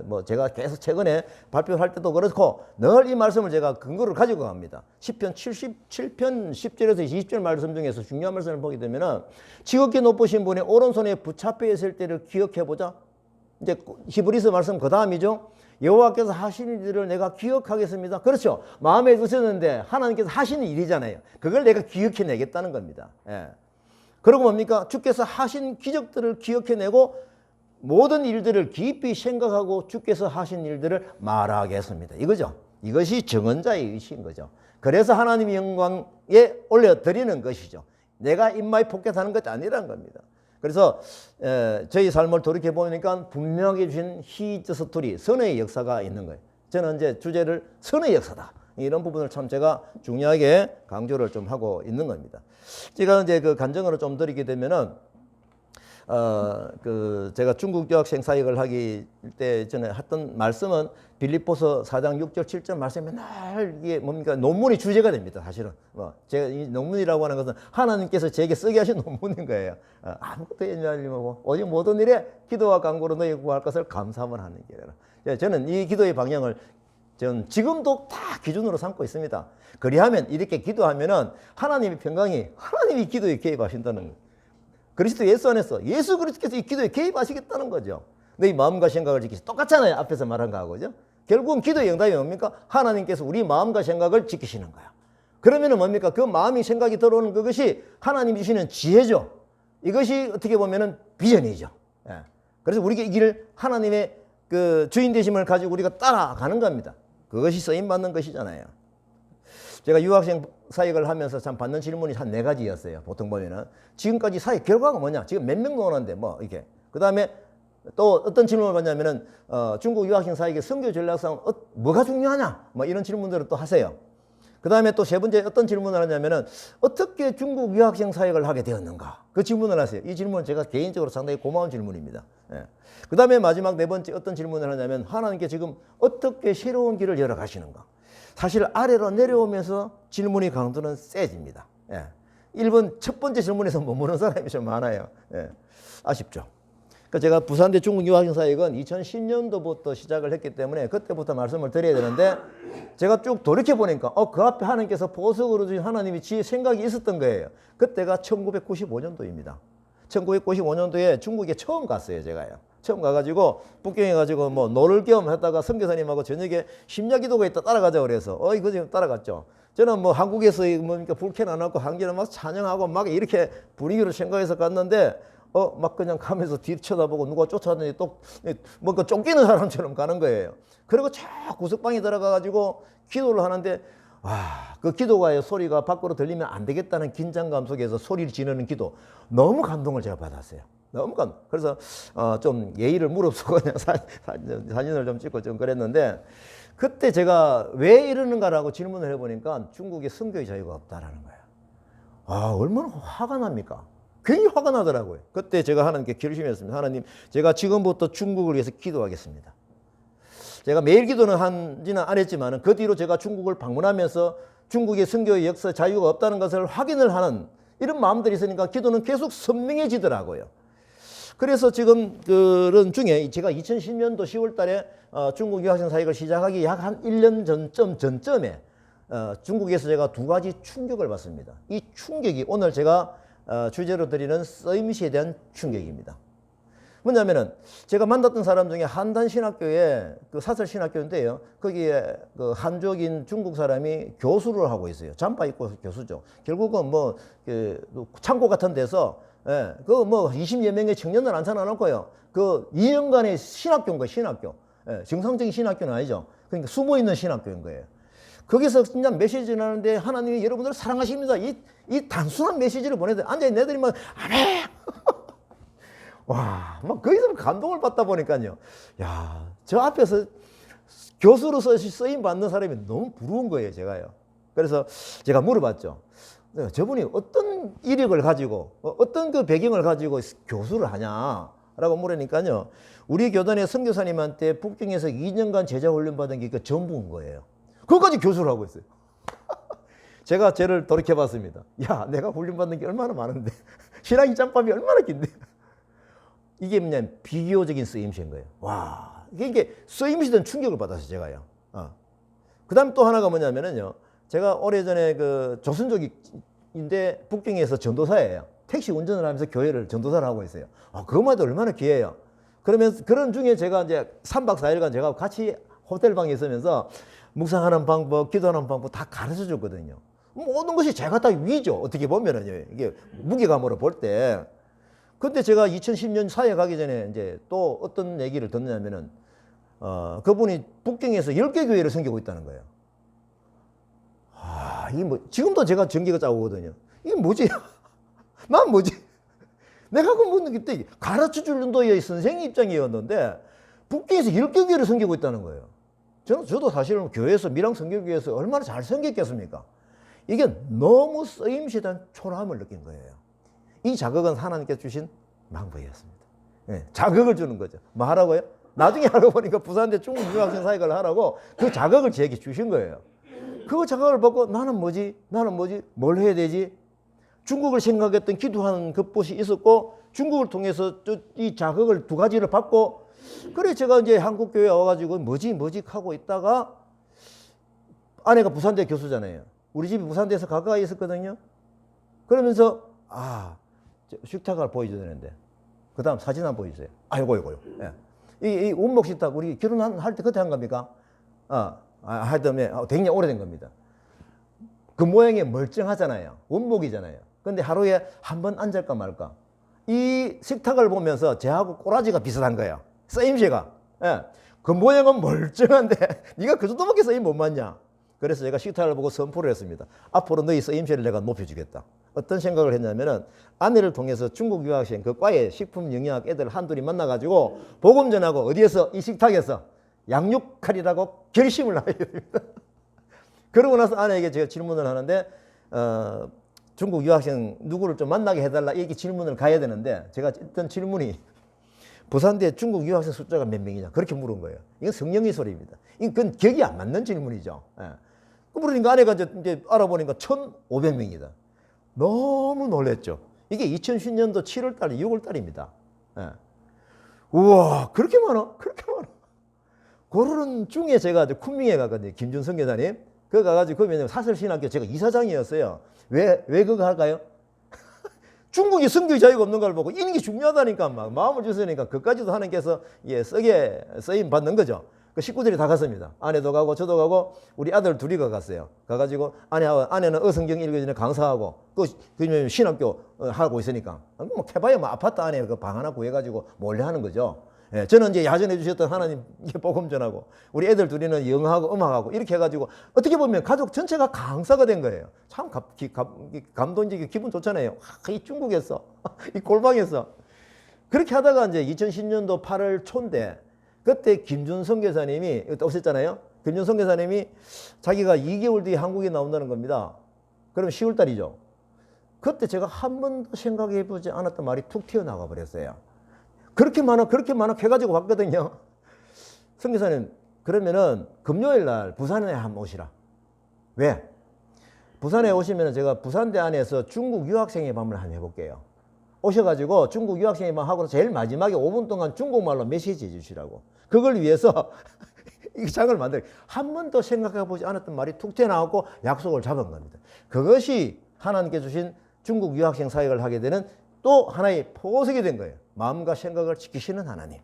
뭐 제가 계속 최근에 발표를 할 때도 그렇고 늘 이 말씀을 제가 근거를 가지고 갑니다. 시편 77편 10절에서 20절 말씀 중에서 중요한 말씀을 보게 되면은 지극히 높으신 분의 오른손에 붙잡혀 있을 때를 기억해보자. 이제 히브리서 말씀 그 다음이죠. 여호와께서 하시는 일을 내가 기억하겠습니다. 그렇죠. 마음에 두셨는데 하나님께서 하시는 일이잖아요. 그걸 내가 기억해내겠다는 겁니다. 그리고 뭡니까? 주께서 하신 기적들을 기억해내고 모든 일들을 깊이 생각하고 주께서 하신 일들을 말하겠습니다. 이거죠. 이것이 정언자의 의식인 거죠. 그래서 하나님의 영광에 올려드리는 것이죠. 내가 인마에 포켓하는 것이 아니라는 겁니다. 그래서 저희 삶을 돌이켜보니까 분명하게 주신 히저스토리, 선의 역사가 있는 거예요. 저는 이제 주제를 선의 역사다. 이런 부분을 참 제가 중요하게 강조를 좀 하고 있는 겁니다. 제가 이제 그 간증으로 좀 드리게 되면은, 제가 중국 유학생 사역을 하기 때 전에 했던 말씀은 빌립보서 4장 6절 7절 말씀이 맨날 이게 뭡니까? 논문이 주제가 됩니다. 사실은. 제가 이 논문이라고 하는 것은 하나님께서 제게 쓰게 하신 논문인 거예요. 아무것도 일하려고 오직 모든 일에 기도와 간구로 너희 구할 것을 감사만 하는 길이라. 저는 이 기도의 방향을 전 지금도 다 기준으로 삼고 있습니다. 그리하면 이렇게 기도하면은 하나님의 평강이 하나님이 기도에 개입하신다는 거예요. 그리스도 예수 안에서 예수 그리스도께서 이 기도에 개입하시겠다는 거죠. 너희 마음과 생각을 지키시. 똑같잖아요. 앞에서 말한 거하고. 그죠? 결국은 기도의 응답이 뭡니까? 하나님께서 우리 마음과 생각을 지키시는 거야. 그러면은 뭡니까? 그 마음이 생각이 들어오는 그것이 하나님이 주시는 지혜죠. 이것이 어떻게 보면은 비전이죠. 예. 그래서 우리가 이 길을 하나님의 그 주인 되심을 가지고 우리가 따라가는 겁니다. 그것이 쓰임 받는 것이잖아요. 제가 유학생 사역을 하면서 참 받는 질문이 한 4가지였어요. 보통 보면은 지금까지 사역 결과가 뭐냐? 지금 몇 명 오는데 뭐 이렇게. 그다음에 또 어떤 질문을 받냐면은 중국 유학생 사역의 선교 전략상 뭐가 중요하냐? 뭐 이런 질문들을 또 하세요. 그다음에 또 3번째 어떤 질문을 하냐면은 어떻게 중국 유학생 사역을 하게 되었는가? 그 질문을 하세요. 이 질문은 제가 개인적으로 상당히 고마운 질문입니다. 예. 그다음에 마지막 4번째 어떤 질문을 하냐면 하나님께 지금 어떻게 새로운 길을 열어 가시는가? 사실 아래로 내려오면서 질문이 강도는 세집니다. 예. 1번 첫 번째 질문에서 머무는 사람이 좀 많아요. 예. 아쉽죠. 그러니까 제가 부산대 중국 유학생 사역은 2010년도부터 시작을 했기 때문에 그때부터 말씀을 드려야 되는데 제가 쭉 돌이켜보니까 그 앞에 하나님께서 보석으로 주신 하나님이 지혜 생각이 있었던 거예요. 그때가 1995년도입니다. 1995년도에 중국에 처음 갔어요. 제가요. 처음 가가지고 북경에 가지고 뭐 놀을 겸 했다가 선교사님하고 저녁에 심야기도가 있다 따라가자고 그래서 이거 지금 따라갔죠. 저는 뭐 한국에서 뭡니까 불쾌는 안 하고 한기는 막 찬양하고 막 이렇게 분위기로 생각해서 갔는데 막 그냥 가면서 뒤 쳐다보고 누가 쫓아왔더니 또 뭔가 쫓기는 사람처럼 가는 거예요. 그리고 쫙 구석방에 들어가가지고 기도를 하는데 그 기도가의 소리가 밖으로 들리면 안 되겠다는 긴장감 속에서 소리를 지르는 기도 너무 감동을 제가 받았어요. 너무 감동. 그래서 좀 예의를 무릅쓰고 그냥 사진을 좀 찍고 좀 그랬는데 그때 제가 왜 이러는가라고 질문을 해보니까 중국에 선교의 자유가 없다라는 거예요. 얼마나 화가 납니까? 괜히 화가 나더라고요. 그때 제가 하나님께 결심했습니다. 하나님, 제가 지금부터 중국을 위해서 기도하겠습니다. 제가 매일 기도는 한지는 안 했지만 그 뒤로 제가 중국을 방문하면서 중국의 선교의 역사 자유가 없다는 것을 확인을 하는 이런 마음들이 있으니까 기도는 계속 선명해지더라고요. 그래서 지금 그런 중에 제가 2010년도 10월 달에 중국 유학생 사역을 시작하기 약 한 1년 전쯤에 중국에서 제가 2가지 충격을 받습니다. 이 충격이 오늘 제가 주제로 드리는 쓰임시에 대한 충격입니다. 뭐냐면은 제가 만났던 사람 중에 한단 신학교에 그 사설 신학교인데요. 거기에 그 한족인 중국 사람이 교수를 하고 있어요. 잠바 입고 교수죠. 결국은 뭐 그 창고 같은 데서 그 뭐 20여 명의 청년을 앉혀놓고요. 그 2년간의 신학교인 거예요. 신학교. 정상적인 신학교는 아니죠. 그러니까 숨어 있는 신학교인 거예요. 거기서 진짜 메시지를 하는데 하나님이 여러분들을 사랑하십니다. 이 단순한 메시지를 보내도 앉아있는 애들이 막 아멘. 와, 막 거기서 감동을 받다 보니까요. 야, 저 앞에서 교수로서 쓰임 받는 사람이 너무 부러운 거예요, 제가요. 그래서 제가 물어봤죠. 저분이 어떤 이력을 가지고, 어떤 그 배경을 가지고 교수를 하냐라고 물으니까요. 우리 교단의 선교사님한테 북경에서 2년간 제자 훈련 받은 게 그 전부인 거예요. 그것까지 교수를 하고 있어요. 제가 쟤를 돌이켜봤습니다. 야, 내가 훈련 받는 게 얼마나 많은데, 신앙이 짬밥이 얼마나 긴데. 이게 뭐냐면 비교적인 쓰임시인 거예요. 와, 이게 쓰임시든 충격을 받았어요, 제가요. 그 다음 또 하나가 뭐냐면요. 제가 오래전에 그 조선족인데 북경에서 전도사예요. 택시 운전을 하면서 교회를 전도사를 하고 있어요. 그것만 해도 얼마나 기회예요. 그러면 그런 중에 제가 이제 3박 4일간 제가 같이 호텔방에 있으면서 묵상하는 방법, 기도하는 방법 다 가르쳐 줬거든요. 모든 것이 제가 다 위죠. 어떻게 보면은요. 이게 무게감으로 볼 때. 근데 제가 2010년 사회 가기 전에 이제 또 어떤 얘기를 듣느냐면은, 그분이 북경에서 10개 교회를 섬기고 있다는 거예요. 아, 이게 뭐, 지금도 제가 전기가 짜오거든요. 이게 뭐지? 난 뭐지? 내가 그 그때 가르쳐 줄 정도의 선생 입장이었는데, 북경에서 10개 교회를 섬기고 있다는 거예요. 저도 사실은 교회에서, 밀양 선교교회에서 얼마나 잘 섬겼겠습니까? 이게 너무 쓰임시단 초라함을 느낀 거예요. 이 자극은 하나님께서 주신 망부였습니다. 네, 자극을 주는 거죠. 뭐 하라고요? 나중에 알고 보니까 부산대 중국 유학생 사역을 하라고 그 자극을 저에게 주신 거예요. 그 자극을 받고 나는 뭐지? 뭘 해야 되지? 중국을 생각했던 기도하는 것봇이 있었고, 중국을 통해서 이 자극을 두 가지를 받고, 그래 제가 이제 한국교회에 와가지고 뭐지 하고 있다가, 아내가 부산대 교수잖아요. 우리 집이 부산대에서 가까이 있었거든요. 그러면서 식탁을 보여줘야 되는데, 그 다음 사진 한번 보여주세요. 이거요. 예. 이 원목 식탁 우리 결혼할 때 그때 한 겁니까? 하여튼 굉장히 오래된 겁니다. 그 모양이 멀쩡하잖아요. 원목이잖아요. 근데 하루에 한 번 앉을까 말까. 이 식탁을 보면서 제하고 꼬라지가 비슷한 거예요. 쓰임새가. 예. 그 모양은 멀쩡한데 네가 그 정도밖에 쓰임 못 맞냐. 그래서 제가 식탁을 보고 선포를 했습니다. 앞으로 너희 쓰임새를 내가 높여주겠다. 어떤 생각을 했냐면은, 아내를 통해서 중국 유학생 그 과에 식품영양학 애들 한둘이 만나가지고 복음 전하고, 어디에서? 이 식탁에서 양육하리라고 결심을 하게 됩니다. 그러고 나서 아내에게 제가 질문을 하는데, 중국 유학생 누구를 좀 만나게 해달라 이렇게 질문을 가야 되는데, 제가 했던 질문이 부산대 중국 유학생 숫자가 몇 명이냐 그렇게 물은 거예요. 이건 성령의 소리입니다. 이건 기억이 안 맞는 질문이죠. 예. 그러니까 아내가 이제 알아보니까 1,500명이다. 너무 놀랬죠. 이게 2010년도 7월달, 6월달입니다. 예. 우와, 그렇게 많아? 그러는 중에 제가 쿤밍에 갔거든요. 김준성 교사님. 그거 가가지고, 왜냐면 사설신학교 제가 이사장이었어요. 왜 그거 할까요? 중국이 선교의 자유가 없는 걸 보고 이런 게 중요하다니까 막 마음을 주시니까 그까지도 하나님께서 쓰임 받는 거죠. 그 식구들이 다 갔습니다. 아내도 가고 저도 가고 우리 아들 둘이 갔어요. 가가지고 아내는 어성경 읽기 전에 강사하고 그 신학교 하고 있으니까 뭐 해봐야 뭐 아파트 안에 그 방 하나 구해가지고 몰래 하는 거죠. 예, 저는 이제 야전해 주셨던 하나님 복음 전하고 우리 애들 둘이는 영어하고 음악하고 이렇게 해가지고 어떻게 보면 가족 전체가 강사가 된 거예요. 참 감동적이고 기분 좋잖아요. 이 중국에서 이 골방에서 그렇게 하다가 이제 2010년도 8월 초인데, 그때 김준성 교사님이 오셨잖아요. 김준성 교사님이 자기가 2개월 뒤에 한국에 나온다는 겁니다. 그럼 10월 달이죠. 그때 제가 한 번도 생각해 보지 않았던 말이 툭 튀어나가 버렸어요. 그렇게 많아 해가지고 왔거든요. 선교사님, 그러면은 금요일 날 부산에 한번 오시라. 왜? 부산에 오시면 제가 부산대 안에서 중국 유학생의 밤을 한번 해볼게요. 오셔가지고 중국 유학생의 밤 하고 제일 마지막에 5분 동안 중국말로 메시지 해주시라고. 그걸 위해서 이 장을 한 번도 생각해 보지 않았던 말이 툭 튀어나왔고 약속을 잡은 겁니다. 그것이 하나님께 주신 중국 유학생 사역을 하게 되는 또 하나의 포석이 된 거예요. 마음과 생각을 지키시는 하나님.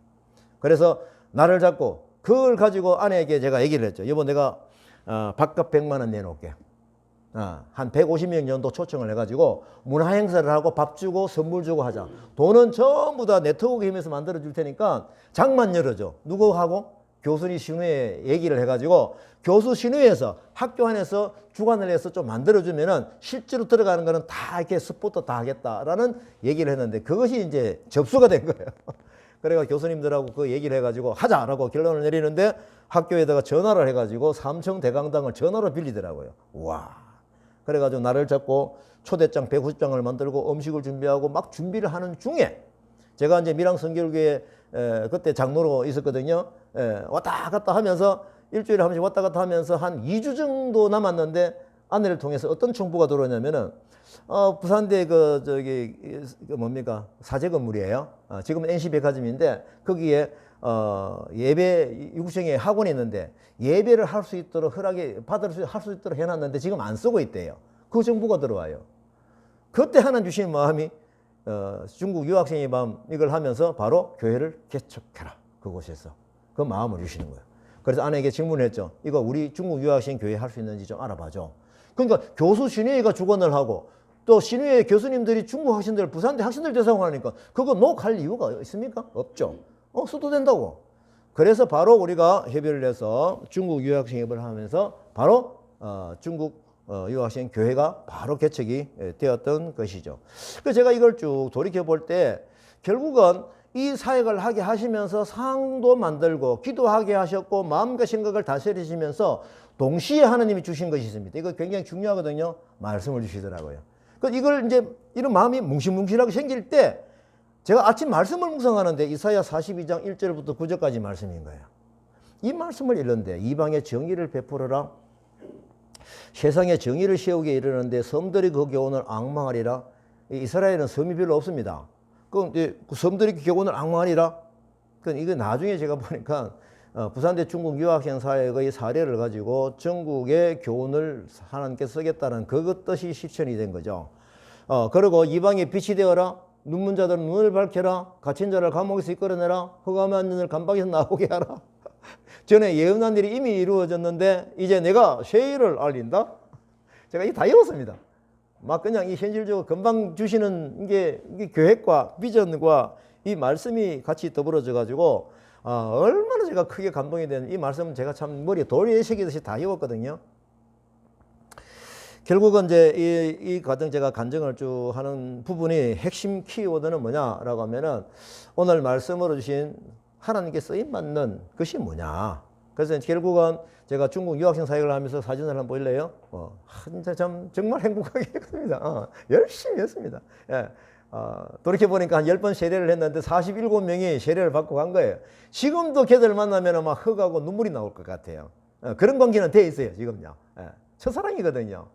그래서 나를 잡고 그걸 가지고 아내에게 제가 얘기를 했죠. 여보, 내가 밥값 100만 원 내놓을게. 한 150명 정도 초청을 해가지고 문화 행사를 하고 밥 주고 선물 주고 하자. 돈은 전부 다 네트워크 힘에서 만들어 줄 테니까 장만 열어줘. 누구하고? 교수님 신우회 얘기를 해가지고 교수 신우회에서 학교 안에서 주관을 해서 좀 만들어주면은 실제로 들어가는 거는 다 이렇게 스포트 다 하겠다라는 얘기를 했는데, 그것이 이제 접수가 된 거예요. 그래가 교수님들하고 그 얘기를 해가지고 하자라고 결론을 내리는데, 학교에다가 전화를 해가지고 삼청 대강당을 전화로 빌리더라고요. 와. 그래가지고 나를 잡고 초대장 150장을 만들고 음식을 준비하고 막 준비를 하는 중에, 제가 이제 밀양 선교교회 그때 장로로 있었거든요. 왔다 갔다 하면서 일주일에 한 번씩 왔다 갔다 하면서 한 2주 정도 남았는데, 아내를 통해서 어떤 청부가 들어오냐면은 부산대 뭡니까 사제 건물이에요. 지금은 NC백화점인데 거기에 예배 육성회 학원이 있는데 예배를 할 수 있도록 할 수 있도록 해놨는데 지금 안 쓰고 있대요. 그 정보가 들어와요. 그때 하나 주신 마음이 중국 유학생의 밤 이걸 하면서 바로 교회를 개척해라. 그곳에서 그 마음을 주시는 거예요. 그래서 아내에게 질문을 했죠. 이거 우리 중국 유학생 교회 할 수 있는지 좀 알아봐줘. 그러니까 교수 신회가 주관을 하고 또 신의회 교수님들이 중국 학생들, 부산대 학생들 대상으로 하니까 그거 노갈 이유가 있습니까? 없죠. 수도된다고. 그래서 바로 우리가 협의를 해서 중국 유학생 협의를 하면서 바로 중국 유학생 교회가 바로 개척이 되었던 것이죠. 그래서 제가 이걸 쭉 돌이켜 볼 때 결국은 이 사역을 하게 하시면서 상도 만들고 기도하게 하셨고 마음과 생각을 다스리시면서 동시에 하나님이 주신 것이 있습니다. 이거 굉장히 중요하거든요. 말씀을 주시더라고요. 그래서 이걸 이제 이런 마음이 뭉실뭉실하게 생길 때 제가 아침 말씀을 묵상하는데 이사야 42장 1절부터 9절까지 말씀인 거예요. 이 말씀을 읽는데 이방에 정의를 베풀어라. 세상에 정의를 세우게 이르는데 섬들이 그 교훈을 앙망하리라. 이스라엘은 섬이 별로 없습니다. 그럼 이제 그 섬들이 그 교훈을 앙망하리라. 이거 나중에 제가 보니까 부산대 중국 유학생 사역의 사례를 가지고 전국의 교훈을 하나님께서 쓰겠다는 그 뜻이 실천이 된 거죠. 그리고 이방에 빛이 되어라. 눈먼 자들은 눈을 밝혀라. 갇힌 자를 감옥에서 이끌어내라. 흑암한 눈을 감박에서 나오게 하라. 전에 예언한 일이 이미 이루어졌는데 이제 내가 새 일을 알린다. 제가 이게 다 읽었습니다. 막 그냥 이 현실적으로 금방 주시는 이게 계획과 비전과 이 말씀이 같이 더불어져 가지고 얼마나 제가 크게 감동이 되는 이 말씀은 제가 참 머리에 돌에 새기듯이 다 읽었거든요. 결국은 이제 이 과정 제가 간증을 쭉 하는 부분이 핵심 키워드는 뭐냐라고 하면은 오늘 말씀으로 주신 하나님께 쓰임 받는 것이 뭐냐. 그래서 결국은 제가 중국 유학생 사역을 하면서 사진을 한번 보일래요? 진짜 정말 행복하게 했습니다. 열심히 했습니다. 예. 돌이켜보니까 한 10번 세례를 했는데 47명이 세례를 받고 간 거예요. 지금도 걔들 만나면 막 흑하고 눈물이 나올 것 같아요. 그런 관계는 돼 있어요, 지금요. 예. 첫사랑이거든요.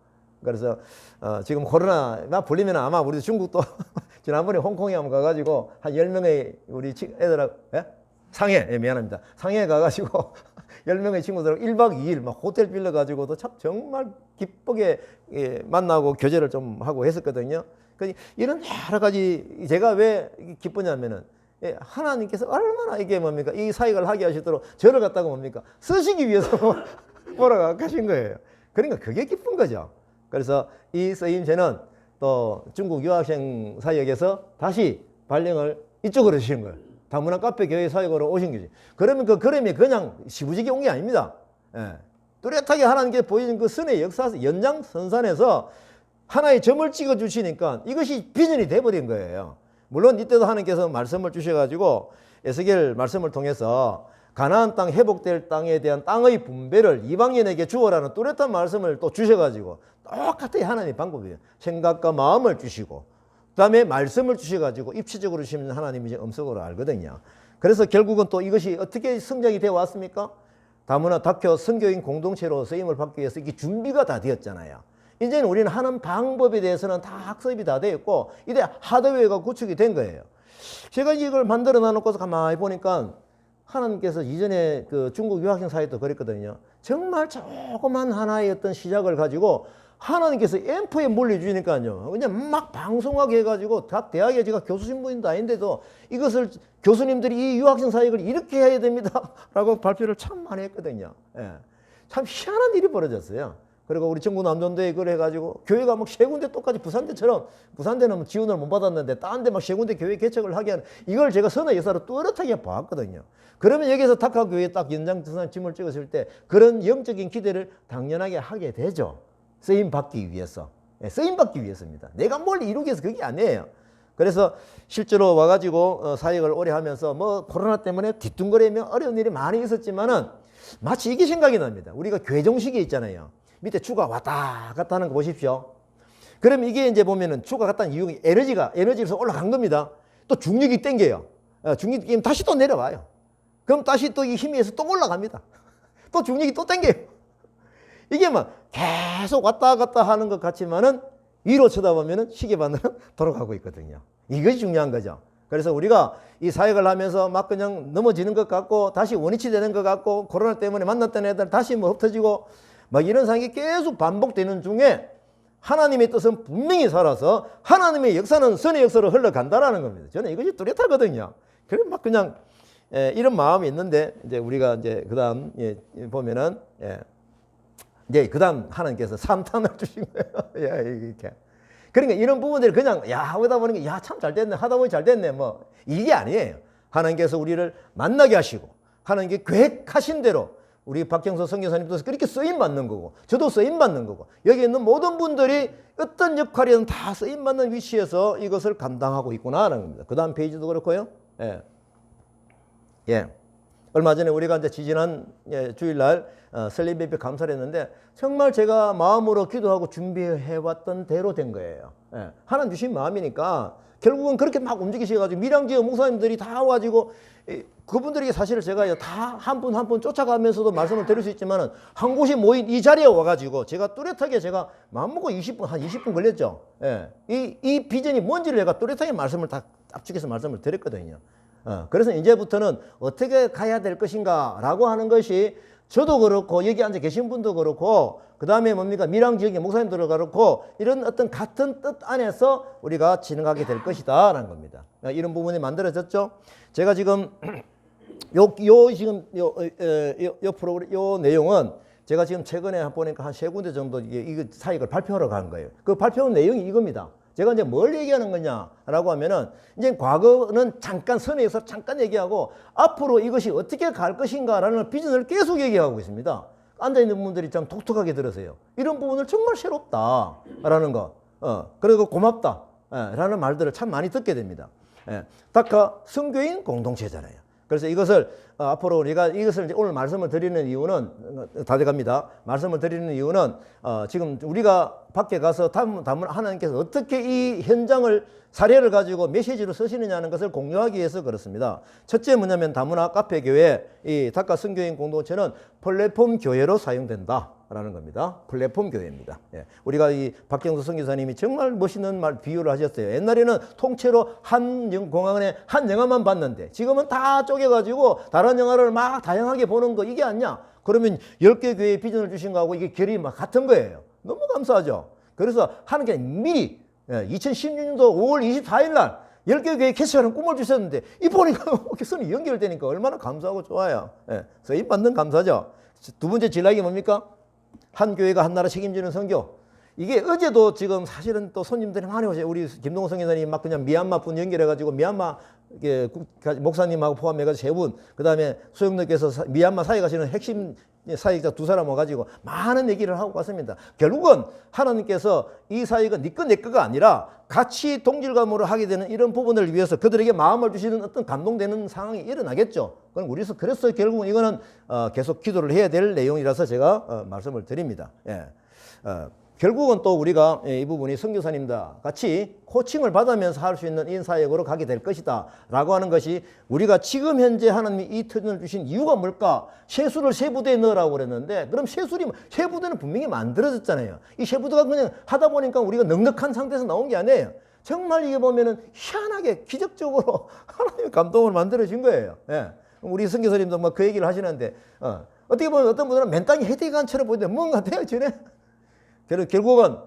그래서 지금 코로나가 풀리면 아마 우리도 중국도 지난번에 홍콩에 한번 가가지고 한 10명의 우리 애들하고, 예? 상해, 예, 미안합니다. 상해에 가가지고 10명의 친구들하고 1박 2일 막 호텔 빌려가지고도 참 정말 기쁘게 만나고 교제를 좀 하고 했었거든요. 이런 여러 가지 제가 왜 기쁘냐면은 하나님께서 얼마나 이게 뭡니까? 이 사역을 하게 하시도록 저를 갖다가 뭡니까? 쓰시기 위해서 몰아가신 거예요. 그러니까 그게 기쁜 거죠. 그래서 이 쓰임새는 또 중국 유학생 사역에서 다시 발령을 이쪽으로 주신 거예요. 다문화 카페 교회 사역으로 오신 거지. 그러면 그 걸음이 그냥 시부지게 온 게 아닙니다. 뚜렷하게 하나님께서 보여준 그 선의 역사에서 연장선상에서 하나의 점을 찍어 주시니까 이것이 비전이 돼버린 거예요. 물론 이때도 하나님께서 말씀을 주셔가지고 에스겔 말씀을 통해서 가나안 땅 회복될 땅에 대한 땅의 분배를 이방인에게 주어라는 뚜렷한 말씀을 또 주셔가지고 똑같이 하나님의 방법이에요. 생각과 마음을 주시고 그 다음에 말씀을 주셔가지고 입체적으로 주시면 하나님이 이제 음성으로 알거든요. 그래서 결국은 또 이것이 어떻게 성장이 되어 왔습니까? 다문화 다큐 선교인 공동체로 쓰임을 받기 위해서 이게 준비가 다 되었잖아요. 이제는 우리는 하는 방법에 대해서는 다 학습이 다 되어 있고 이제 하드웨어가 구축이 된 거예요. 제가 이걸 만들어 놔놓고서 가만히 보니까 하나님께서 이전에 그 중국 유학생 사회도 그랬거든요. 정말 조그만 하나의 어떤 시작을 가지고 하나님께서 앰프에 물려주니까요. 그냥 막 방송하게 해가지고 각 대학에 제가 교수 신분도 아닌데도 이것을 교수님들이 이 유학생 사역을 이렇게 해야 됩니다. 라고 발표를 참 많이 했거든요. 참 희한한 일이 벌어졌어요. 그리고 우리 전국 남전도에 그걸 해가지고 교회가 막 세 군데 똑같이 부산대처럼 부산대는 지원을 못 받았는데 딴 데 막 세 군데 교회 개척을 하게 하는 이걸 제가 선의 역사로 뚜렷하게 봤거든요. 그러면 여기서 탁하 교회에 딱 연장선상 짐을 찍었을 때 그런 영적인 기대를 당연하게 하게 되죠. 쓰임 받기 위해서. 쓰임 받기 위해서입니다. 내가 뭘 이루기 위해서 그게 아니에요. 그래서 실제로 와가지고 사역을 오래 하면서 뭐 코로나 때문에 뒤뚱거리며 어려운 일이 많이 있었지만은 마치 이게 생각이 납니다. 우리가 괴종식이 있잖아요. 밑에 추가 왔다 갔다 하는 거 보십시오. 그럼 이게 이제 보면은 추가 갔다 하는 이유가 에너지에서 올라간 겁니다. 또 중력이 땡겨요. 중력이 땡기면 다시 또 내려와요. 그럼 다시 또 이 힘에서 또 올라갑니다. 또 중력이 또 땡겨요. 이게 막 계속 왔다 갔다 하는 것 같지만은 위로 쳐다보면은 시계바늘은 돌아가고 있거든요. 이것이 중요한 거죠. 그래서 우리가 이 사역을 하면서 막 그냥 넘어지는 것 같고 다시 원위치 되는 것 같고 코로나 때문에 만났던 애들 다시 뭐 흩어지고 막 이런 상황이 계속 반복되는 중에 하나님의 뜻은 분명히 살아서 하나님의 역사는 선의 역사로 흘러간다라는 겁니다. 저는 이것이 뚜렷하거든요. 그래서 막 그냥 이런 마음이 있는데 이제 우리가 이제 그다음 보면은 이제 그다음 하나님께서 3탄을 주신 거예요. 이렇게. 그러니까 이런 부분들이 그냥 야 하다 보니까 야 참 잘 됐네 하다 보니 잘 됐네 뭐 이게 아니에요. 하나님께서 우리를 만나게 하시고 하나님께 계획하신 대로 우리 박경서 선교사님도 그렇게 쓰임 받는 거고 저도 쓰임 받는 거고 여기 있는 모든 분들이 어떤 역할이든 다 쓰임 받는 위치에서 이것을 감당하고 있구나라는 겁니다. 그 다음 페이지도 그렇고요. 예. 예. 얼마 전에 우리가 이제 지지난 주일날 설립 예배 감사를 했는데 정말 제가 마음으로 기도하고 준비해왔던 대로 된 거예요. 예. 하나님 주신 마음이니까 결국은 그렇게 막 움직이셔가지고 밀양지역 목사님들이 다 와가지고 그분들에게 사실 제가 다 한 분 한 분 쫓아가면서도 말씀을 드릴 수 있지만은 한 곳이 모인 이 자리에 와가지고 제가 뚜렷하게 제가 마음먹고 한 20분 걸렸죠. 예. 이 비전이 뭔지를 내가 뚜렷하게 말씀을 다 압축해서 말씀을 드렸거든요. 그래서 이제부터는 어떻게 가야 될 것인가 라고 하는 것이 저도 그렇고 여기 앉아 계신 분도 그렇고 그 다음에 뭡니까 밀양 지역의 목사님들도 그렇고 이런 어떤 같은 뜻 안에서 우리가 진행하게 될 것이다 라는 겁니다. 이런 부분이 만들어졌죠. 제가 지금 요 프로그램 요 내용은 제가 지금 최근에 보니까 한 3군데 정도 이거 사역을 발표하러 간 거예요. 그 발표 내용이 이겁니다. 제가 이제 뭘 얘기하는 거냐라고 하면은 이제 과거는 잠깐 선에서 잠깐 얘기하고 앞으로 이것이 어떻게 갈 것인가라는 비전을 계속 얘기하고 있습니다. 앉아있는 분들이 참 독특하게 들으세요. 이런 부분을 정말 새롭다라는 거, 그리고 고맙다 라는 말들을 참 많이 듣게 됩니다. 다카 선교인 공동체잖아요. 그래서 이것을 앞으로 우리가 이것을 이제 오늘 말씀을 드리는 이유는 다 돼갑니다. 말씀을 드리는 이유는 지금 우리가 밖에 가서 하나님께서 어떻게 이 현장을 사례를 가지고 메시지로 쓰시느냐는 것을 공유하기 위해서 그렇습니다. 첫째 뭐냐면 다문화 카페 교회 이 다카 선교인 공동체는 플랫폼 교회로 사용된다. 라는 겁니다. 플랫폼 교회입니다. 예. 우리가 이 박경수 선교사님이 정말 멋있는 비유를 하셨어요. 옛날에는 통째로 한 공항에 한 영화만 봤는데 지금은 다 쪼개가지고 다른 영화를 막 다양하게 보는 거 이게 아니냐? 그러면 10개 교회의 비전을 주신 거하고 이게 결이 막 같은 거예요. 너무 감사하죠. 그래서 하는 게 미리 2016년도 5월 24일 날 10개 교회 개최하는 꿈을 주셨는데 이 보니까 선이 연결되니까 얼마나 감사하고 좋아요. 예. 서임 받는 감사죠. 두 번째 진락이 뭡니까? 한 교회가 한 나라 책임지는 선교. 이게 어제도 지금 사실은 또 손님들이 많이 오세요. 우리 김동호 선교사님이 막 그냥 미얀마 분 연결해가지고 미얀마 목사님하고 포함해가지고 3분, 그 다음에 소영님께서 미얀마 사회 가시는 핵심 사역자 2사람 와가지고 많은 얘기를 하고 갔습니다. 결국은 하나님께서 이 사역은 네 거 내 거가 아니라 같이 동질감으로 하게 되는 이런 부분을 위해서 그들에게 마음을 주시는 어떤 감동되는 상황이 일어나겠죠. 그래서 결국은 이거는 계속 기도를 해야 될 내용이라서 제가 말씀을 드립니다. 예. 결국은 또 우리가 이 부분이 선교사님과 같이 코칭을 받으면서 할 수 있는 인사역으로 가게 될 것이다 라고 하는 것이 우리가 지금 현재 하나님이 이 터전을 주신 이유가 뭘까? 쇠술을 세 부대에 넣으라고 그랬는데 그럼 세 부대는 분명히 만들어졌잖아요. 이 세 부대가 그냥 하다 보니까 우리가 넉넉한 상태에서 나온 게 아니에요. 정말 이게 보면은 희한하게 기적적으로 하나님의 감동을 만들어진 거예요. 예. 우리 선교사님도 막 그 얘기를 하시는데 어떻게 보면 어떤 분들은 맨땅에 헤딩한처럼 보이는데 뭔가 되어지네. 결국은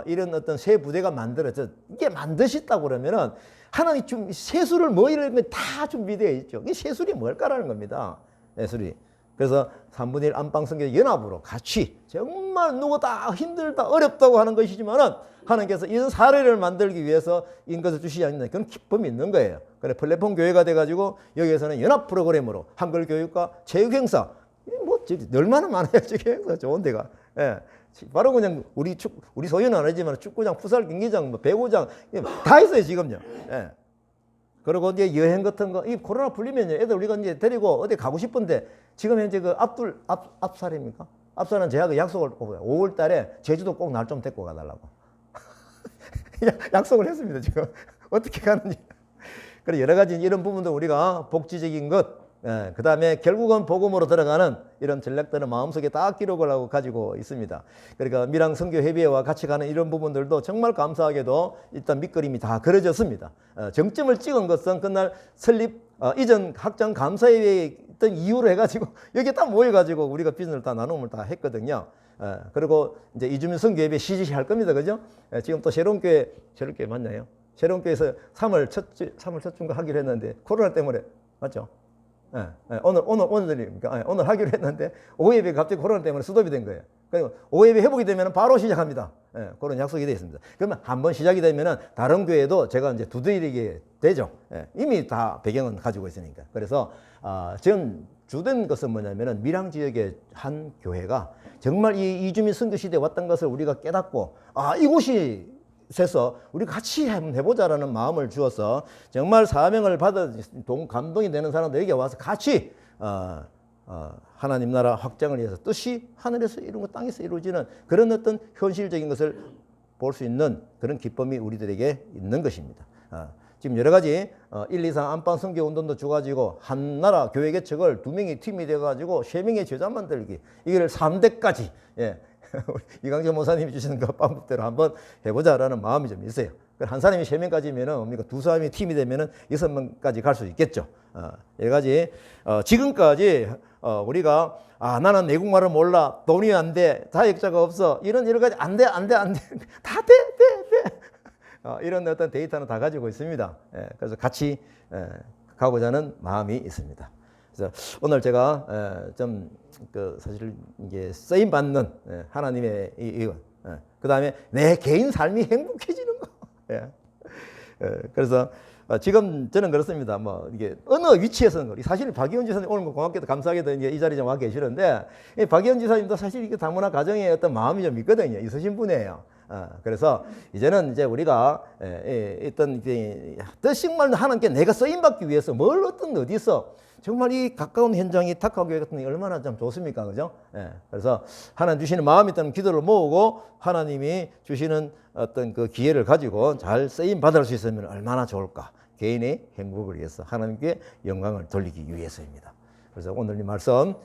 이런 어떤 새 부대가 만들어져 이게 만드셨다고 그러면은 하나님 좀 세술을 뭐 이런 게 다 준비되어 있죠. 이 세술이 뭘까라는 겁니다. 세술이. 그래서 3분의 1 안방 선교 연합으로 같이 정말 누구다 힘들다 어렵다고 하는 것이지만은 하나님께서 이런 사례를 만들기 위해서 인것을 주시지 않는 그런 기쁨이 있는 거예요. 그래 플랫폼 교회가 돼가지고 여기에서는 연합 프로그램으로 한글 교육과 체육 행사 뭐 얼마나 많아요. 체육 행사 좋은 데가. 예. 바로 그냥 우리 소유는 안 하지만 축구장, 풋살 경기장, 뭐 배구장 다 있어요 지금요. 예. 그리고 이제 여행 같은 거 이 코로나 풀리면요 애들 우리가 이제 데리고 어디 가고 싶은데 지금 현재 그 앞살입니까? 앞살은 제가 약속을 5월달에 제주도 꼭 날 좀 데리고 가달라고 약속을 했습니다 지금 어떻게 가는지. 그래 여러 가지 이런 부분도 우리가 복지적인 것. 예, 그 다음에 결국은 복음으로 들어가는 이런 전략들은 마음속에 다 기록을 하고 가지고 있습니다. 그러니까 밀양 선교협의회와 같이 가는 이런 부분들도 정말 감사하게도 일단 밑그림이 다 그려졌습니다. 정점을 찍은 것은 그날 설립 이전 학장 감사회의에 있던 이유로 해가지고 여기에 딱 모여가지고 우리가 비전을 다 나눔을 다 했거든요. 그리고 이제 이주민 선교협의회 CGC 할 겁니다. 그죠? 지금 또 새로운 교회 맞나요? 새로운 교회에서 3월 첫 중과 하기로 했는데 코로나 때문에 맞죠? 오늘입니까? 오늘 하기로 했는데 오후에 갑자기 코로나 때문에 스톱이 된 거예요. 오예배 회복이 되면 바로 시작합니다. 예, 그런 약속이 되어 있습니다. 그러면 한번 시작이 되면 다른 교회도 제가 이제 두드리게 되죠. 예, 이미 다 배경은 가지고 있으니까. 그래서 지금 주된 것은 뭐냐면은 밀양 지역의 한 교회가 정말 이 이주민 선교 시대에 왔던 것을 우리가 깨닫고 이곳이 세서 우리 같이 한번 해보자라는 마음을 주어서 정말 사명을 받아 감동이 되는 사람들에게 와서 같이 하나님 나라 확장을 위해서 뜻이 하늘에서 이루고 땅에서 이루어지는 그런 어떤 현실적인 것을 볼 수 있는 그런 기쁨이 우리들에게 있는 것입니다. 지금 여러 가지 1, 2, 3 안방 선교 운동도 줘가지고 한 나라 교회 개척을 2명이 팀이 돼가지고 3명의 제자 만들기 이걸 3대까지 이강재 목사님이 주시는 그 방법대로 한번 해보자라는 마음이 좀 있어요. 한 사람이 3명까지면은 두 사람이 팀이 되면은 6명까지 갈 수 있겠죠. 여러 가지 지금까지 우리가 나는 내국말을 몰라, 돈이 안 돼, 자격자가 없어, 이런 여러 가지 안 돼 다 돼. 이런 어떤 데이터는 다 가지고 있습니다. 그래서 같이 가고자 하는 마음이 있습니다. 그래서 오늘 제가 사실 이게 쓰임 받는 하나님의 그 다음에 내 개인 삶이 행복해지는 거. 그래서 지금 저는 그렇습니다. 뭐 이게 어느 위치에서는 사실 박의원 지사님 오늘 고맙게도 감사하게도 이제 이 자리에 좀 와 계시는데 박의원 지사님도 사실 이게 다문화 가정에 어떤 마음이 좀 있거든요. 있으신 분이에요. 그래서 이제는 이제 우리가 어떤 뜻식만 하는 게 내가 쓰임 받기 위해서 뭘 어디서 정말 이 가까운 현장이 탁하교회 같은 게 얼마나 좀 좋습니까, 그죠? 그래서 하나님 주시는 마음이 있다면 기도를 모으고 하나님이 주시는 어떤 그 기회를 가지고 잘 쓰임 받을 수 있으면 얼마나 좋을까? 개인의 행복을 위해서 하나님께 영광을 돌리기 위해서입니다. 그래서 오늘 이 말씀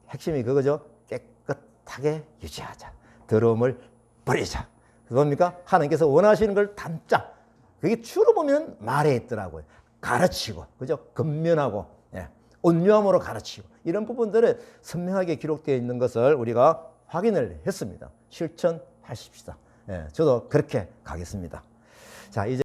핵심이 그거죠. 깨끗하게 유지하자. 더러움을 버리자. 그겁니까? 하나님께서 원하시는 걸 담자. 그게 주로 보면 말에 있더라고요. 가르치고, 그죠? 근면하고, 온유함으로 가르치고, 이런 부분들은 선명하게 기록되어 있는 것을 우리가 확인을 했습니다. 실천하십시다. 저도 그렇게 가겠습니다. 자, 이제